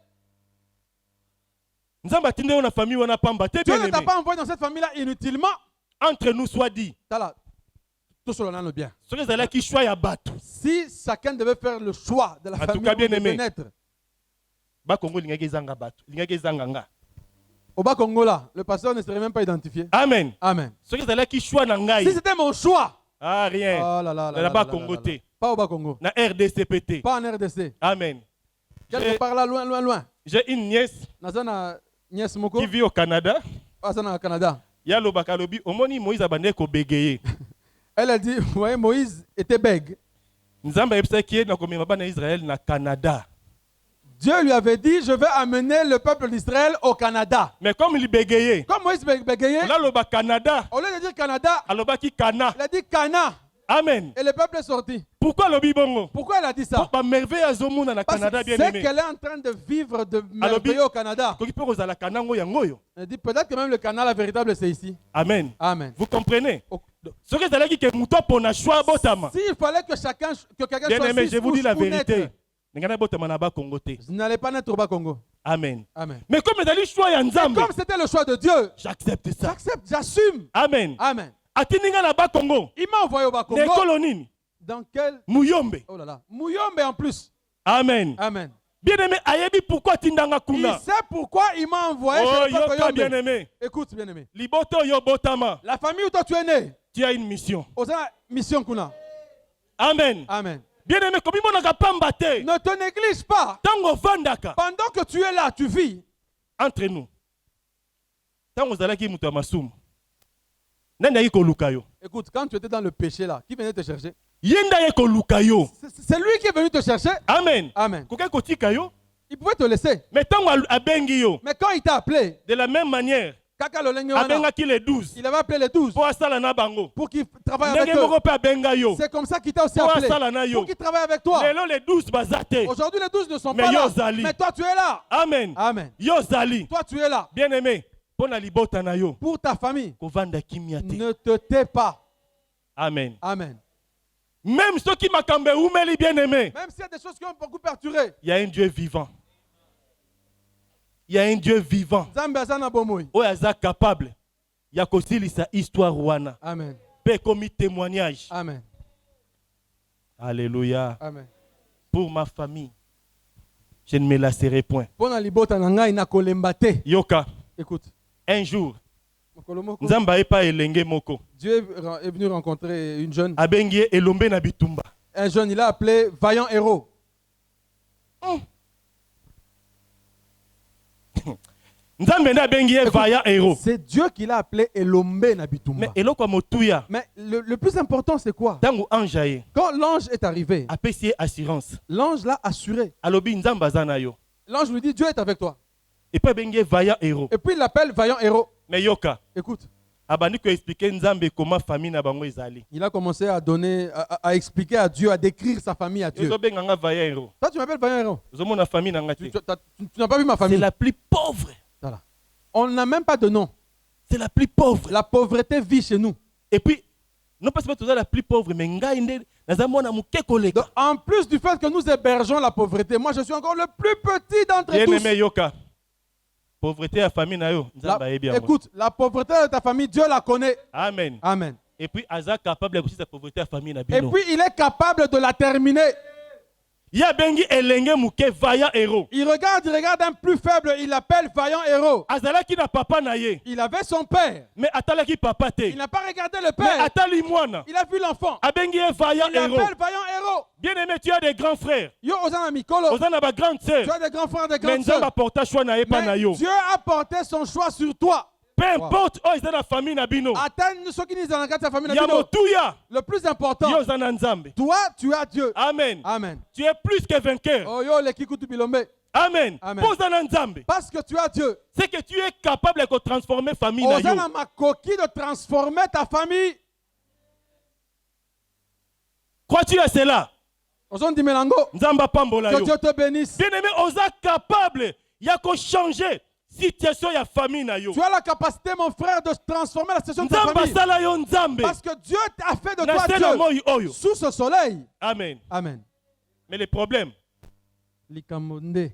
Nzamba tinde yo na famille wana pamba te Dieu ne t'a bien-aimé. pas envoyé dans cette famille-là inutilement. Entre nous soit dit. Tala, tout cela le bien. Ce que zala ki choix ya bato. Si chacun devait faire le choix de la En tout famille cas, où il bien aimé. devait naître, Ba Kongo lingaki zanga bato. Lingaki zanga nga. au bas Congo là, le pasteur ne serait même pas identifié. Amen. Amen. Ce que zala ki choix na Si ngai. c'était mon choix, Ah rien. oh là là là Na là ba là Kongo là te. là. Pas au bas Congo, Na RDCPT. pas en RDC. Amen. Quelque part là, loin, loin, loin. J'ai une nièce Nazana Niès Moko, qui vit au Canada. au Canada. Ya lobaka lobi omoni Moïse abande ko bégayé. Elle a dit, vous voyez, Moïse était bègue. Nzamba yebisa ki na komema bana Israël na Canada. Dieu lui avait dit, je vais amener le peuple d'Israël au Canada. Mais comme il bégayait, Comme Moïse bégayait, on a loba Canada, au lieu de dire Canada, aloba ki Cana. il a dit Cana. Amen. Et le peuple est sorti. Pourquoi lobi bongo? Pourquoi elle a dit ça? Pour pas merveille azomuna na Parce Canada que bien c'est aimé. qu'elle est en train de vivre de merveilleux au Canada. Koki pe kozala kanango yango yo. Elle dit peut-être que même le canal la véritable c'est ici. Amen. Amen. Vous comprenez? Oh. Ce que zalaki ke muto pona choix botama. S'il fallait que quelqu'un Bien aimé, choisisse je vous dis la où naître, vérité. Ngana botama na ba Congo te. vous n'allez pas naître au bas Congo. Amen. Amen. Mais comme ezali choix ya Nzambe, Comme c'était le choix de Dieu, j'accepte ça. j'accepte, j'assume. Amen. Amen. Atininga na ba Congo. Il m'a envoyé au bas Congo. Nekolo nini? Dans quel... Muyombe. Oh là là. Mouyombe en plus. Amen. Amen. Bien aimé, ayebi pourquoi tindanga Il kuna? sait pourquoi il m'a envoyé Oh chez le peuple yoka Yombe. bien aimé. Écoute, bien aimé. Liboto yo botama. La famille où toi tu es né, Tu as une mission. aux mission kuna. Amen. Amen. Bien aimé, comme il monaka pamba te. Ne te néglige pas. Tango vandaka. Pendant que tu es là, tu vis. Entre nous. Tango zalaki muto masumu. Nani ayi koluka yo? Écoute, quand tu étais dans le péché là, qui venait te chercher? Yenda ye koluka yo. C'est lui qui est venu te chercher. Amen. Amen. Koke kotika yo. Il pouvait te laisser. Mais tango abengi yo. Mais quand il t'a appelé, De la même manière, Kaka Lolenge wana, abengaki les 12. il avait appelé les 12 Po asala na bango. pour qu'ils travaillent avec Ndenge eux. moko pe abenga yo. C'est comme ça qu'il t'a aussi Po appelé. asala na yo. Pour qu'ils travaillent avec toi. Lelo les 12 bazate. Aujourd'hui, les 12 ne sont Mais pas là. yo zali. Mais toi, tu es là. Amen. Amen. Yo zali. Toi, tu es là. Bien aimé. Pona libota na yo. Pour ta famille, Kovanda kimia te. ne te tais pas. Amen. Amen. Même ceux qui makambe umeli bien aimé. Même s'il y a des choses qui ont beaucoup perturbé. Il y a un Dieu vivant. Il y a un Dieu vivant. Nzambe azana bomoi. Oyo aza capable. Ya kosilisa histoire wana. Amen. Pe komi témoignage. Amen. Alléluia. Amen. Pour ma famille, je ne me lasserai point. Pona libota na ngai na kolemba te. Yoka, Écoute. un jour, Mokolo moko, Nzamba epa elenge moko. Dieu est venu rencontrer une jeune. Abengi elombe na bitumba. Un jeune, il a appelé Vaillant Héros. Nzambe na abengi ye vaillant héros. C'est Dieu qui l'a appelé Elombe Mais Nabitumba. eloko motuya, Mais le plus important, c'est quoi? tango ange aye, Quand l'ange est arrivé, apesi ye assurance. l'ange l'a assuré. Alobi Nzamba aza na yo. L'ange lui dit, Dieu est avec toi. Et puis abengi ye vaillant héros. Et puis il l'appelle Vaillant Héros. Mais yoka, Écoute, abandi ko expliquer nzambe comment famille na bango ezali. Il a commencé à donner, à expliquer à Dieu, à décrire sa famille à Dieu. Ezo benganga vaillant héros. Toi, tu m'appelles Vaillant Héros. Ozo mona famille na ngati. Tu n'as pas vu ma C'est famille. la plus pauvre. Voilà. On n'a même pas de nom. C'est la plus pauvre. La pauvreté vit chez nous. Et puis non pas seulement la plus pauvre mais ngai nde nazamona muke koleka. Donc, en plus du fait que nous hébergeons la pauvreté, moi je suis encore le plus petit d'entre Bien tous. aimé yoka. Pauvreté à famille na yo. Nzamba yebi yango. Écoute, la pauvreté de ta famille, Dieu la connaît. Amen. Amen. Et puis Aza capable de sa pauvreté à famille na Et bino. puis il est capable de la terminer. Ya bengi elenge muke vaillant héros. Il regarde un plus faible, il l'appelle Vaillant Héros. Azalaki na papa na ye. Il avait son père. Mais atalaki papa te. Il n'a pas regardé le Mais père. atali mwana. Il a vu l'enfant. Abengi ye vaillant Il héros. l'appelle Vaillant Héros. Bien aimé, tu as des grands frères. Yo, Ozana Mikolo. Ozana ba grande sœur. Tu as des grands frères, des Mais grandes nzamba sœurs. porta choix na ye pa na Mais yo. Dieu a porté son choix sur toi. Peu importe oh ils la famille na bino. Attends ceux qui disent dans la famille. Ya motuya. Le plus important, Yo zana nzambe. toi, tu as Dieu. Amen. Amen. Tu es plus que vainqueur. Oh yo, les kikutu bilombe. Amen. Amen. Posa na nzambe. Parce que tu as Dieu. C'est que tu es capable de transformer famille na yo. Ozana ma coquille de transformer ta famille. Crois-tu à cela? Ozon di melango. Nzamba pambola Que yo. Dieu te bénisse. Bien aimé, osa capable ya ko changer situation ya famille na yo. Tu as la capacité, mon frère, de transformer la situation de ta Nzamba famille. sala yo nzambe. Parce que Dieu a fait de Na toi sena moi Dieu. oyo. Sous ce soleil. Amen. Amen. Mais le problème, Likamonde.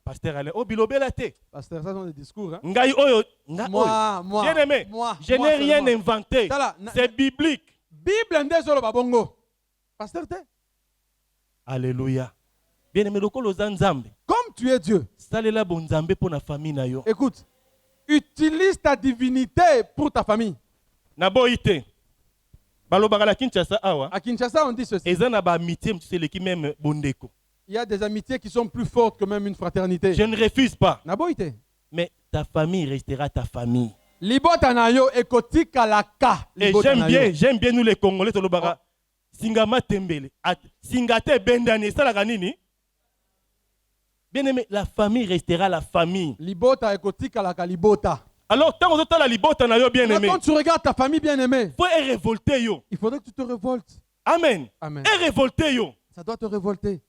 pasteur Alain, oh bilobela te. Pasteur, ça sont des discours. Hein? Ngai oyo, nga Moi, oyo. moi. Bien aimé, moi, je moi n'ai rien seulement. inventé. Tala, C'est biblique. Bible ndezolo babongo. Pasteur te. Alléluia. Bien aimé, lokolo za nzambe. Comme tu es Dieu. Salela bon nzambe pour na famille na yo. Écoute, utilise ta divinité pour ta famille. Na boite. Balobaka la Kinshasa awa. À Kinshasa, on dit ceci. Eza na ba amitié mtusele ki même bondeko. Il y a des amitiés qui sont plus fortes que même une fraternité. Je ne refuse pas. Naboite. Mais ta famille restera ta famille. Libota na yo ekotika la ka. Et j'aime bien nous les Congolais tolobaka. Singama tembele. Singate bendani salaka nini? Bien aimé, la famille restera la famille. Libota ekotika la ka libota. Alors tant que la libota na yo bien aimé. Quand tu regardes ta famille bien aimée, Faut révolter yo. il faudrait que tu te révoltes. Amen. Amen. Et révolter yo. Ça doit te révolter.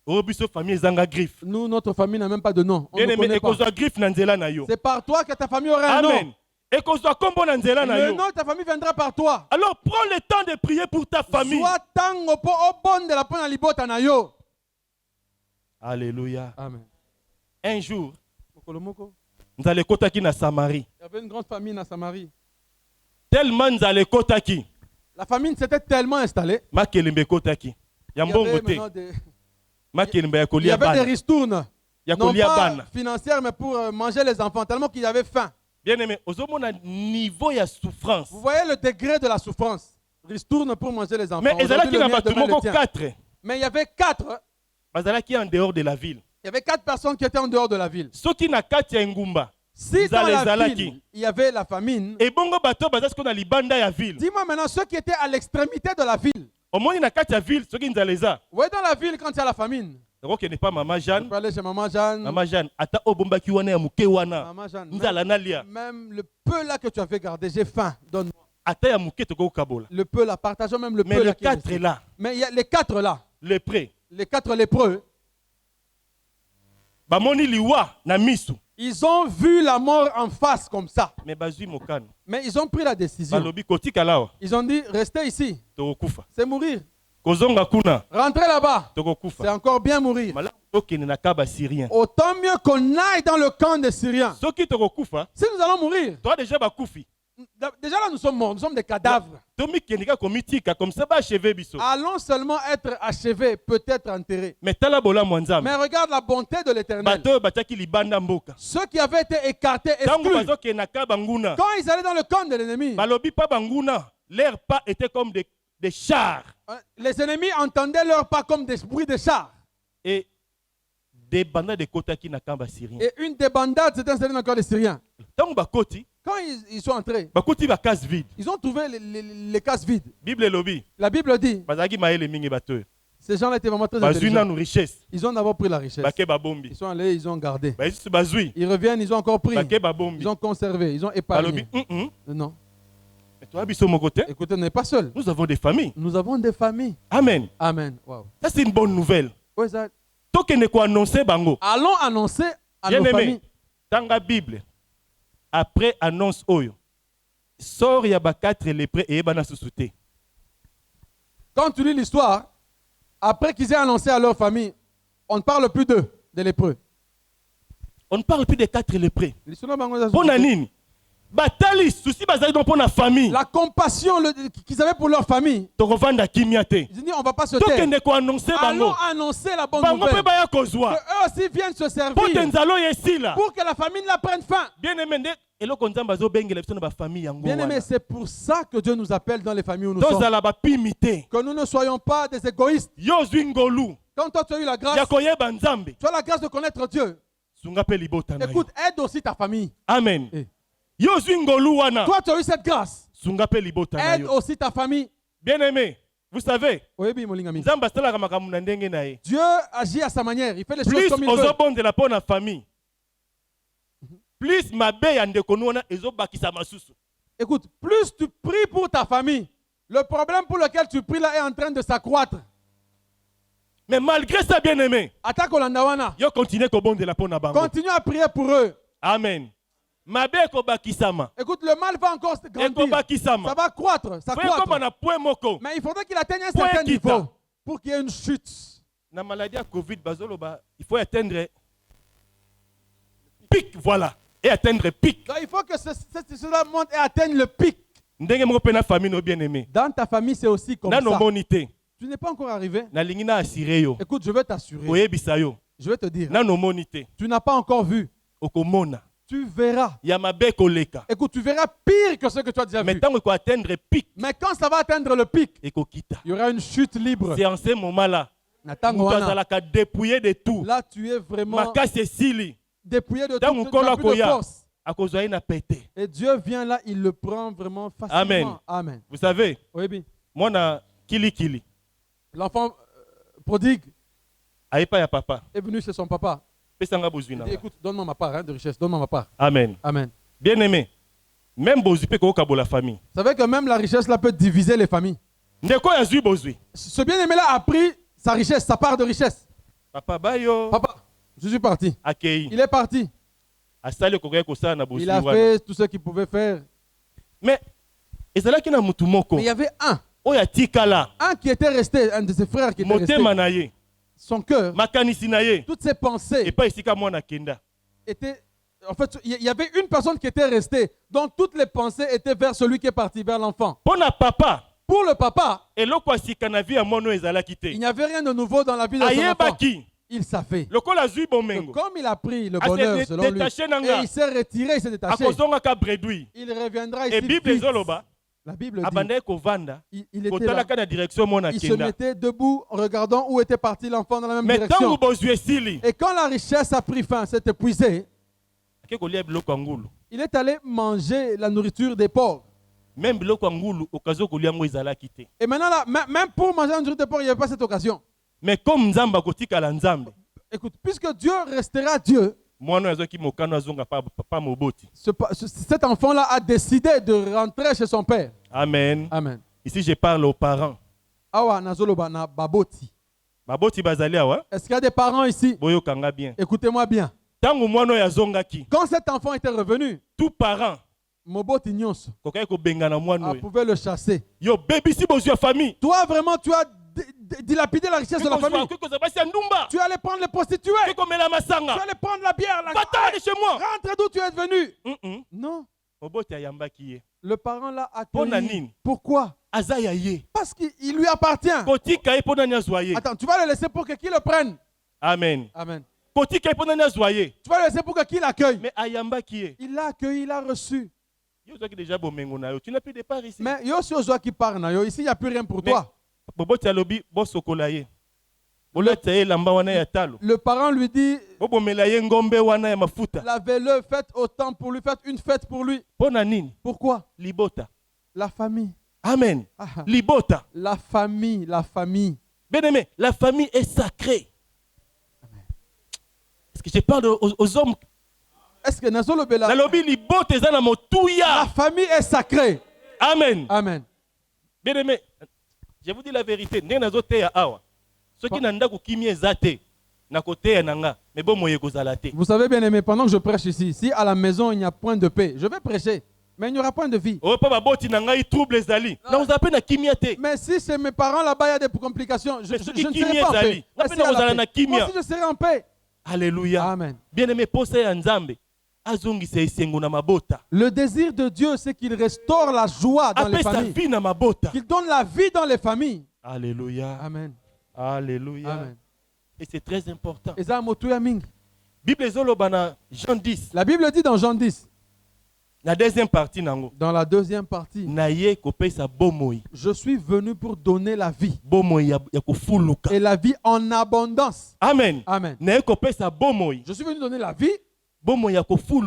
Obiso famille zanga griffe. Nous, notre famille n'a même pas de nom. On Bien ne aimé, connaît et pas. qu'on soit griffe na nzela na yo. C'est par toi que ta famille aura un Amen. nom. Et qu'on soit combo na nzela na Le yo. nom de ta famille viendra par toi. Alors prends le temps de prier pour ta famille. Sois tango po obon de la pona libota na yo. Alléluia. Amen. Un jour, Mokolomoko. nous allons kotaki na Samarie. Il y avait une grande famille en Samarie. Tellement nous allons kotaki. La famine s'était tellement installée. Makelembe kotaki. Il y avait Yambongo te. maintenant des, Makelembe ya il y kolia avait des bana. ristournes. Ya Non kolia pas bana. financières, mais pour manger les enfants, tellement qu'ils avaient faim. Bien aimé, ozomona niveau ya souffrance. Vous voyez le degré de la souffrance. Ristourne pour manger les enfants. Mais ezalaki Aujourd'hui, na le mien, bato demain, le moko tien. 4. Mais il y avait quatre. Bazalaki en dehors de la ville. Il y avait 4 personnes qui étaient en dehors de la ville. Soki na kati ya ngumba. Si dans la Zalaki. ville, il y avait la famine, Et bongo bato bazasi na libanda ya ville. dis-moi maintenant ceux qui étaient à l'extrémité de la ville. Omoni na kati ya ville soki nzaleza. Vous voyez dans la ville quand il y a la famine. Roko n'est pas maman On Jeanne. peut aller chez Maman Jeanne. Maman Jeanne, ata obombaki wana ya muke wana. Maman Jeanne. Nzala nalia. Même le peu là que tu avais gardé, j'ai faim, donne-moi. Ata ya muke toko kabola. Le peu là, partageons même le Mais peu les là. qui est 4 resté. là, Mais il y a les 4 là, les prêts. les 4 lépreux, Bamoni liwa na misu. ils ont vu la mort en face comme ça. Mais bazui mokano. Mais ils ont pris la décision. Balobi kotika lawa. Ils ont dit, restez ici, Toko kufa. c'est mourir. Kozonga kuna. Rentrez là-bas, Toko c'est kufa. encore bien mourir. Mala tokene na kaba syrien. Autant mieux qu'on aille dans le camp des Syriens. Soki toko kufa, Si nous allons mourir, toi déjà bakufi. déjà là nous sommes morts, nous sommes des cadavres. Tomi kenika komitika comme ça ba achever biso. Allons seulement être achevés, peut-être enterrés. Mais tala bola mwanzam. Mais regarde la bonté de l'Éternel. Bato bataki libanda mboka. Ceux qui avaient été écartés, Tango exclus, bazo kena kaba nguna. quand ils allaient dans le camp de l'ennemi, Balobi pa banguna. Leurs pas étaient comme des chars. les ennemis entendaient leurs pas comme des bruits de chars. Et des bandes de kotaki na kamba syrien. Et une débandade s'est installée dans le camp des Syriens. Tango bakoti, Quand ils sont entrés, bakoti ba case vide. ils ont trouvé les cases vides. Bible lobi. La Bible dit, Bazaki maele mingi bato. Ces gens-là étaient vraiment très bazwi intelligents. nanu richesse Ils ont d'abord pris la richesse. bake babombi Ils sont allés, ils ont gardé. bayesusu bazwi Ils reviennent, ils ont encore pris. bake babombi Ils ont conservé, ils ont balobi épargné. Non. mais toi biso moko te Écoutez, on n'est pas seul. nous avons des familles. Nous avons des familles. Amen. Amen. Wow. Ça c'est une bonne nouvelle. Ouais, ça- Tokende ko annoncer bango. Allons annoncer à Bien nos aimé, familles. tanga Bible après annonce oyo sort ya ba 4 lépreux et bana susute. Quand tu lis l'histoire, après qu'ils aient annoncé à leur famille, on ne parle plus d'eux, des lépreux. On ne parle plus des 4 lépreux. L'histoire bango- Pona nini? Batali souci bazali donc pona famille. La compassion qu'ils avaient pour leur famille. Tokovanda kimia te. Ils disent, on ne va pas se taire. Tokende ko annoncer Allons bango. annoncer la bonne Bango pe nouvelle. baya Que kozwa. eux aussi viennent se Po servir tenzalo yesila. pour que la famille ne la prenne fin. Bien aimé nde eloko nzamba zo bengela biso na ba famille yango. Bien aimé, c'est pour ça que Dieu nous appelle dans les familles où nous sommes. Tozala ba pimité. Que nous ne soyons pas des égoïstes. Yo zwingolu. Quand toi tu as eu la grâce, Ya koyeba nzambe. tu as la grâce de connaître Dieu. Sunga pe libota na yo. Écoute, aide aussi ta famille. Amen. Eh. Yo zwingolu wana. Toi tu as eu cette grâce. Sunga pe libota na Aide yo. aussi ta famille. Bien aimé, vous savez, Oyebi, molingami. nzambe asalaka makambo na ndenge na ye. Dieu agit à sa manière. Il fait les choses Plus comme il veut. ozobondela mpo na famille, plus mabe ya ndeko nu wana ezobakisa masusu. Écoute, plus tu pries pour ta famille, le problème pour lequel tu pries là est en train de s'accroître. Mais malgré ça, bien aimé, Attaque Olandawana. yo continue kobondela mpo na bango. Continue à prier pour eux. Amen. Mabe ekobakisama. Écoute, le mal va encore se grandir. Ça Ekobakisama. va croître. Ça Faut ekoma croître. na point moko. Mais il faudrait qu'il atteigne un Point certain kita. niveau pour qu'il y ait une chute. Na maladie à Covid bazoloba, il faut atteindre pic, voilà. Et atteindre pic. Donc, il faut que cela monte et atteigne le pic. Ndenge moko pe na famille no bien aimé. Dans ta famille, c'est aussi comme Na ça. no monité. Tu n'es pas encore arrivé. Na lingi na assuré yo. Écoute, je vais t'assurer. Oyebisa yo. Je vais te dire. Na no monité. Tu n'as pas encore vu. Okomona. Tu verras. Ya mabe koleka. Écoute, tu verras pire que ce que tu as déjà Mais vu. tant qu'on atteindre pic, Mais quand ça va atteindre le pic, et qu'on quitte. il y aura une chute libre. C'est en ce moment-là. Natango Nous wana. allons dépouiller de tout. Là, tu es vraiment Maka Cécilie. dépouillé de Dans tout. mon Tu col n'as à plus de Koya. force. À cause de na pété. Et Dieu vient là, il le prend vraiment facilement. Amen. Amen. Vous savez, Oui, bien. moi na kili. L'enfant prodigue Aïpa ya papa. est venu chez son papa. Pesanga Il bozwina. dit, écoute, donne-moi ma part de richesse, donne-moi ma part. Amen. Amen. Bien aimé. Même bozwi pe ko kabo la famille. Vous savez que même la richesse là peut diviser les familles. Ndeko ya zwi bozwi. Ce bien-aimé là a pris sa richesse, sa part de richesse. Papa bayo. Papa, je suis parti. Akei. Il est parti. Asali ko ko sa na bozwi Il a wana. fait tout ce qu'il pouvait faire. Mais ezalaki na mutu moko. Mais il y avait Oya tikala. un qui était resté, un de ses frères qui était Motema resté. na ye. Son cœur, Makanisi na ye. toutes ses pensées Et pas esika mwana kenda. étaient... En fait, il y avait une personne qui était restée, dont toutes les pensées étaient vers celui qui est parti, vers l'enfant. Pona papa. Pour le papa, Eloko asika na vie ya mwana ezalaki il te. n'y avait rien de nouveau dans la vie de son enfant. Ayebaki. Il savait. Lokola azwi Que bomengo. comme il a pris le Ah, bonheur c'est selon lui, détaché nanga. et il s'est retiré, il s'est détaché, Akozongaka bredouille. il reviendra ici Et Bible vite. ezoloba. La Bible dit, Abandai kovanda. il était là, Kotalaka na direction mwana il se kenda. mettait debout, regardant où était parti l'enfant dans la même Mais tant direction. que bozwi esili. Et quand la richesse a pris fin, s'est épuisée, Ake kolia biloko ya ngulu. il est allé manger la nourriture des pauvres. Même biloko ya ngulu okazo kolia ngo ezalaki te. Et maintenant, là, même pour manger la nourriture des pauvres, il n'y avait pas cette occasion. Mais comme nzamba kotikala nzambe. Écoute, puisque Dieu restera Dieu, Mwana azoki mokano azonga pa moboti. cet enfant-là a décidé de rentrer chez son père. Amen. Amen. Ici je parle aux parents. Awa nazoloba na baboti. Baboti bazali awa. Est-ce qu'il y a des parents ici? Boyokanga bien. Écoutez-moi bien. Tango mwana oyo azongaki. Quand cet enfant était revenu, Tout parent. Moboti nyonso Kokaki kobengana mwana oyo. pouvait le chasser. Yo bebisi bozwi ya famille. Toi, vraiment, tu as dilapidé la richesse de la famille. Tu allais prendre les prostituées. Tu allais prendre la bière. Va-t'en de chez moi. Rentre d'où tu es venu. Non. Le parent l'a accueilli. Pourquoi? Parce qu'il lui appartient. Attends, tu vas le laisser pour que qui le prenne. Amen. Amen. Tu vas le laisser pour que qui l'accueille. Mais il l'a accueilli, il l'a reçu. Tu n'as plus de part ici. Mais ici, il n'y a plus rien pour toi. Le parent lui dit, lavez-le, faites autant pour lui, faites une fête pour lui. Pourquoi? La famille. Amen. Ah. Libota. La famille. Bien-aimé, la famille est sacrée. Est-ce que je parle aux hommes? Est-ce que Nazolo Bela? La famille est sacrée. Amen. Amen. Bien-aimé, je vous dis la vérité. Vous savez, bien-aimé, pendant que je prêche ici, si à la maison il n'y a point de paix, je vais prêcher. Mais il n'y aura point de vie. Mais si c'est mes parents là-bas, il y a des complications, je ne serai pas en paix. Moi aussi, je serai en paix. Alléluia. Amen. Bien-aimé, le désir de Dieu, c'est qu'il restaure la joie dans les familles. Qu'il donne la vie dans les familles. Alléluia. Amen. Alléluia. Amen. Et c'est très important. Jean 10. La Bible dit dans Jean 10. La deuxième partie, dans la deuxième partie, je suis venu pour donner la vie. Et la vie en abondance. Amen. Amen. Je suis venu donner la vie.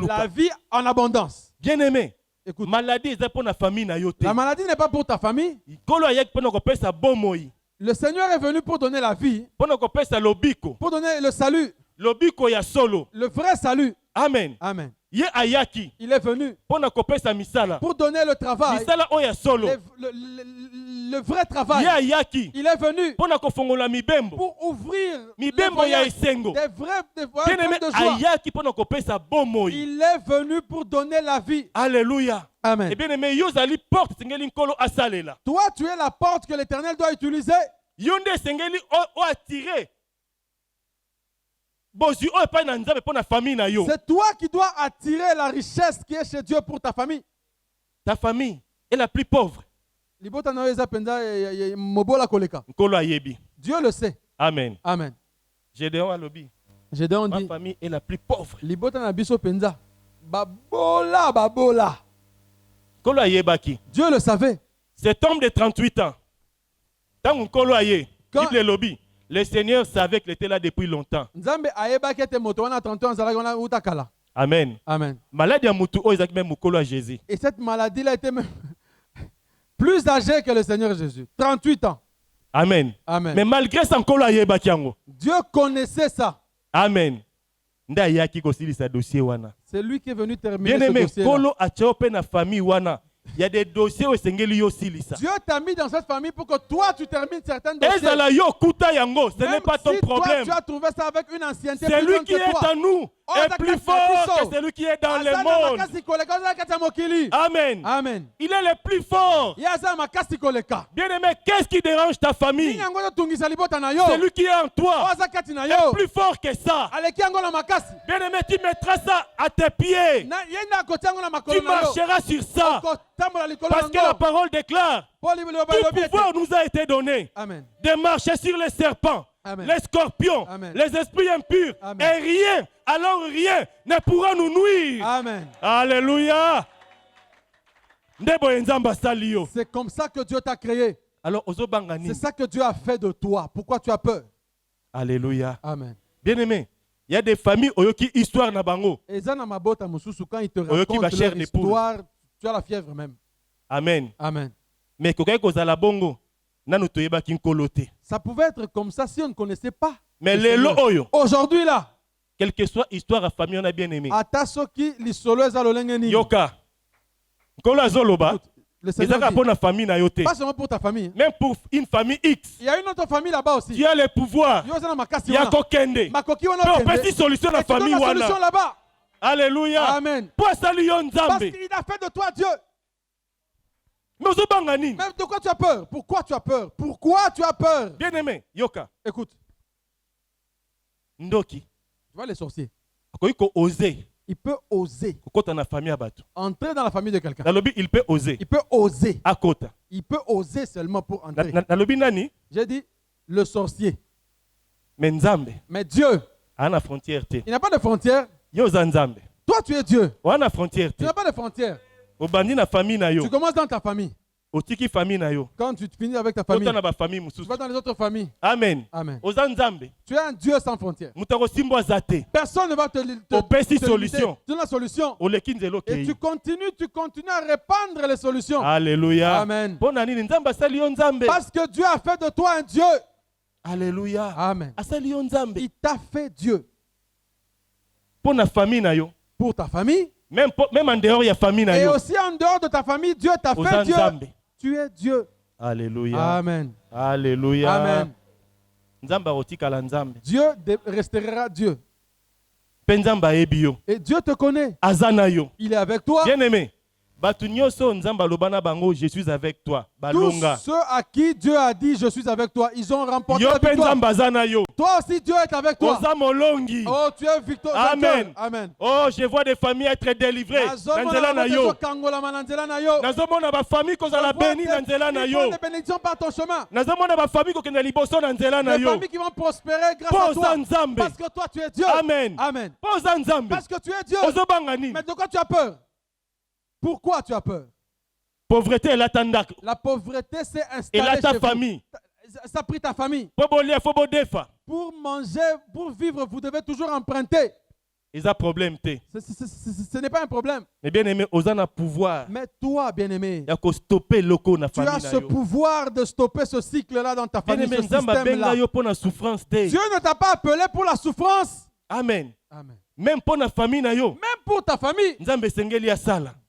La vie en abondance. Bien-aimé, écoute, la maladie n'est pas pour ta famille. Le Seigneur est venu pour donner la vie, pour donner le salut, le vrai salut. Amen. Amen. Il est venu pour donner le travail, le vrai travail. Il est venu pour ouvrir des vrais de joie. Il est venu pour donner la vie. Alléluia. Amen. Toi, tu es la porte que l'Éternel doit utiliser. C'est toi qui dois attirer la richesse qui est chez Dieu pour ta famille. Ta famille est la plus pauvre. Dieu le sait. Amen. Amen. Gédéon dit, ma famille est la plus pauvre. Dieu le savait. Cet homme de 38 ans, le Seigneur savait qu'il était là depuis longtemps. Amen. Amen. Maladie à Moutou, même Jésus. Et cette maladie-là était même plus âgée que le Seigneur Jésus. 38 ans. Amen. Amen. Mais malgré ça, Dieu connaissait ça. Amen. C'est lui qui est venu terminer ce dossier-là. Il y a des dossiers où Dieu t'a mis dans cette famille pour que toi tu termines certains dossiers. Ce n'est pas ton problème. Toi, tu as trouvé ça avec une ancienneté. Celui qui est en nous est plus fort que celui qui est dans le monde. Amen. Amen. Il est le plus fort. Bien-aimé, qu'est-ce qui dérange ta famille? Celui qui est en toi est plus fort que ça. Bien-aimé, tu mettras ça à tes pieds. Tu marcheras sur ça. Parce que la parole déclare, tout pouvoir nous a été donné. Amen. De marcher sur les serpents, Amen. les scorpions, Amen. les esprits impurs. Amen. Et rien, alors rien ne pourra nous nuire. Amen. Alléluia. C'est comme ça que Dieu t'a créé. Alors, c'est ça que Dieu a fait de toi. Pourquoi tu as peur? Alléluia. Amen. Bien-aimé, il y a des familles qui histoire na bango. Et quand il te raconte leur histoire, tu as la fièvre même. Amen. Amen. Mais ça pouvait être comme ça si on ne connaissait pas. Mais aujourd'hui là, quelle que soit histoire à famille, on a bien aimé. Yoka. Le Seigneur dit, pas seulement pour ta famille. Même pour une famille X. Il y a une autre famille là-bas aussi. Tu as le pouvoir. Il y a Kokende. Petite solution à la famille. Là-bas. Alléluia. Amen. Parce qu'il a fait de toi Dieu. Mais de quoi tu as peur? Pourquoi tu as peur? Pourquoi tu as peur? Bien aimé, Yoka. Écoute. Ndoki. Tu vois les sorciers. Il peut oser. Entrer dans la famille de quelqu'un. Il peut oser. Il peut oser. Akota. Il peut oser seulement pour entrer. J'ai dit le sorcier. Mais Dieu. Il n'a pas de frontière. Toi tu es Dieu. Tu n'as pas de frontière. Tu commences dans ta famille. Quand tu finis avec ta famille, tu vas dans les autres familles. Amen. Amen. Tu es un Dieu sans frontières. Personne ne va te donner la solution. Et tu continues à répandre les solutions. Alléluia. Amen. Parce que Dieu a fait de toi un Dieu. Alléluia. Amen. Asali yo nzambe. Il t'a fait Dieu. Pour la famille na yo. Pour ta famille. Même en dehors, il y a famille na Et yo. aussi en dehors de ta famille, Dieu t'a fait Dieu. Tu es Dieu. Alléluia. Amen. Alléluia. Amen. Nzamba otikala nzambe. Dieu restera Dieu. Penzamba ebio. Et Dieu te connaît. Azana yo. Il est avec toi. Bien aimé. Je suis avec toi. Tous ceux à qui Dieu a dit je suis avec toi, ils ont remporté la victoire. Toi aussi Dieu est avec toi. Oh, tu es victorieux. Amen. Amen. Oh, je vois des familles être délivrées. Il y a des bénédictions par ton chemin. Des familles qui vont prospérer grâce à toi. Parce que toi tu es Dieu. Amen. Amen. Parce que tu es Dieu. Mais de quoi tu as peur? Pourquoi tu as peur? Pauvreté, la pauvreté s'est installée chez ta famille. Ça a pris ta famille. Pour manger, pour vivre, vous devez toujours emprunter. Ce n'est pas un problème. Mais bien aimé, on a pouvoir. Mais toi, bien aimé, tu as ce pouvoir de stopper ce cycle-là dans ta famille, ce système-là. Dieu ne t'a pas appelé pour la souffrance. Amen. Amen. Même pour la famille, même pour ta famille,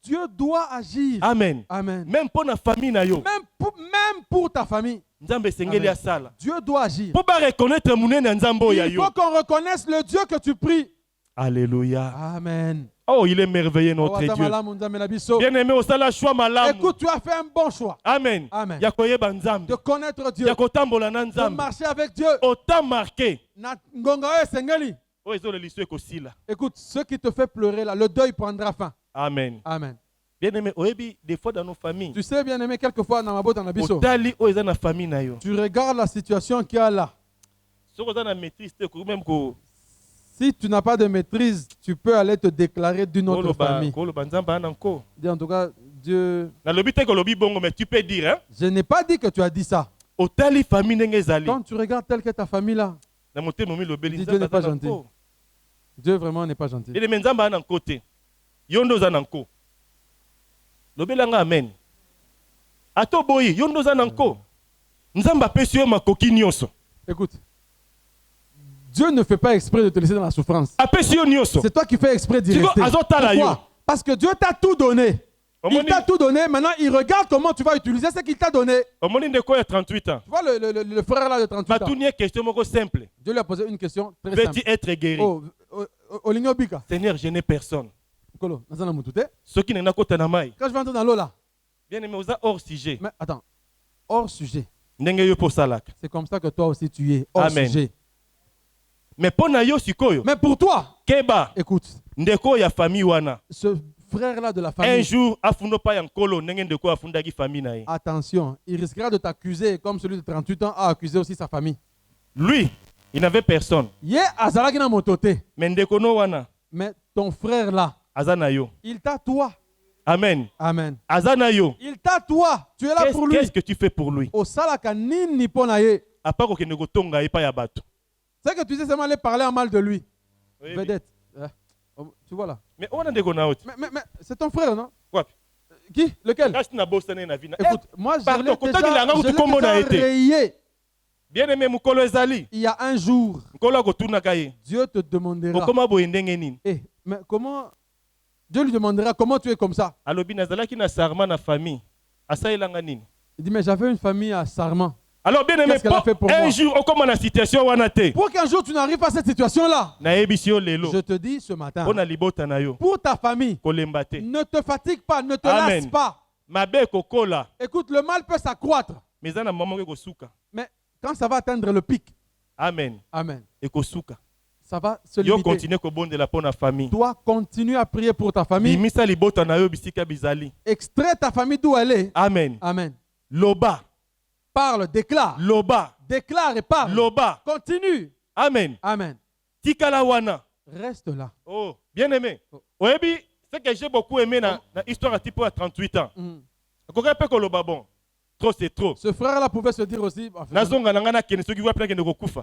Dieu doit agir. Amen. Amen. Même pour la famille, même pour ta famille, Amen. Dieu doit agir. Il faut qu'on reconnaisse le Dieu que tu pries. Alléluia. Amen. Oh, il est merveilleux notre Dieu. Bien aimé, écoute, tu as fait un bon choix. Amen. Amen. De connaître Dieu. De marcher avec Dieu. Autant marqué. Écoute, ce qui te fait pleurer là, le deuil prendra fin. Amen. Amen. Bien aimé, des fois dans nos familles. Tu sais, bien aimé, quelquefois dans ma botte, tu regardes la situation qu'il y a là. Si tu n'as pas de maîtrise, tu peux aller te déclarer d'une autre famille. Dis en tout cas, Dieu. Mais tu peux dire, hein? Je n'ai pas dit que tu as dit ça. Quand tu regardes telle que ta famille là, Dieu n'est pas gentil. Dieu vraiment n'est pas gentil. Amen. Écoute, Dieu ne fait pas exprès de te laisser dans la souffrance. C'est toi qui fais exprès d'y rester. Pourquoi? Parce que Dieu t'a tout donné. Il t'a tout donné, maintenant il regarde comment tu vas utiliser ce qu'il t'a donné. Tu vois le frère là de 38 ans. Dieu lui a posé une question très simple. Veux-tu être guéri? Seigneur, je n'ai personne. Ce qui n'est pas côté Namai. Quand je vais entrer dans l'eau là. Bien aimé, hors sujet. Mais attends, hors sujet. C'est comme ça que toi aussi tu es hors sujet. Mais pour toi, Keba, écoute, ce frère-là de la famille, un jour, attention, il risquera de t'accuser comme celui de 38 ans a accusé aussi sa famille. Lui, il n'avait personne. Mais ton frère-là, il t'a toi. Amen. Amen. Azanayo. Il t'a toi. Tu es là pour lui. Qu'est-ce que tu fais pour lui? C'est que tu sais seulement aller parler en mal de lui. Oui, vedette. Tu vois là. Mais on a des gonautes. Mais c'est ton frère, non? Quoi? Qui? Lequel? Écoute, moi je l'ai déjà rayé. Bien aimé, il y a un jour, Dieu te demandera. Mais comment? Dieu lui demandera comment tu es comme ça. Il dit mais j'avais une famille à Sarman. Alors bien aimé, un jour, pour qu'un jour tu n'arrives pas à cette situation-là, je te dis ce matin, pour ta famille, ne te fatigue pas, ne te lasse pas. Écoute, le mal peut s'accroître. Mais quand ça va atteindre le pic, Amen. Amen. Ça va se limiter. Toi, continue à prier pour ta famille. Extrais ta famille d'où elle est. Amen. Amen. Loba. Parle, déclare. Loba. Déclare et parle. Loba. Continue. Amen. Amen. Tikalawana. Reste là. Oh, bien aimé. Oebi, ce que j'ai beaucoup aimé dans l'histoire à type à 38 ans. Bon. Trop, c'est trop. Ce frère-là pouvait se dire aussi.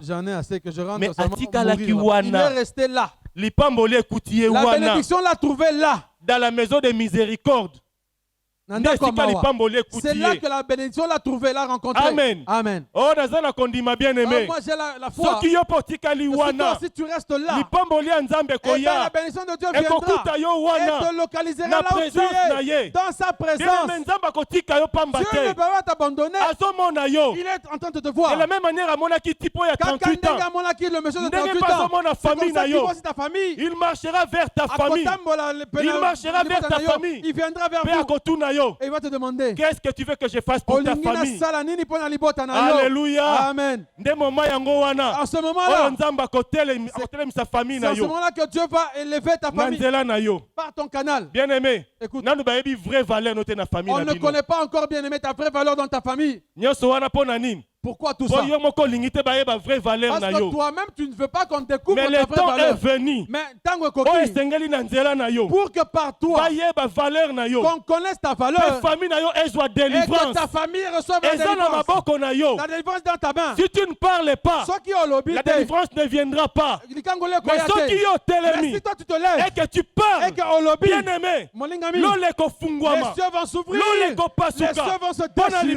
J'en ai assez que je rentre. Mais il est resté là. La bénédiction l'a trouvé là. Dans la maison de miséricorde. C'est là que la bénédiction l'a trouvé, l'a rencontré. Amen. Amen. Oh, bien-aimé. Moi j'ai la foi. Si tu restes là, et la bénédiction de Dieu viendra et te localisera là où tu es, dans sa présence. Dieu ne peut pas t'abandonner. Il est en train de te voir. De la même manière, Quand 38 ans, le monsieur de 38 ans, c'est comme ça qu'il voit ta famille. Il marchera vers ta famille. Il marchera vers ta famille. Il viendra vers vous. Et il va te demander, qu'est-ce que tu veux que je fasse pour ta famille? Alléluia. Amen. En ce moment-là, c'est en ce moment-là que Dieu va élever ta famille par ton canal. Bien-aimé, écoute, on ne connaît pas encore, bien-aimé, ta vraie valeur dans ta famille. Pourquoi tout ça? Parce que toi-même, tu ne veux pas qu'on découvre ta vraie valeur. Mais le temps est venu. Mais pour que par toi, qu'on connaisse ta valeur, et que ta famille reçoive la délivrance. La délivrance dans ta main. Si tu ne parles pas, la délivrance ne viendra pas. Mais si toi tu te lèves et que tu parles, bien-aimé, les cieux vont s'ouvrir, les cieux vont se déchirer,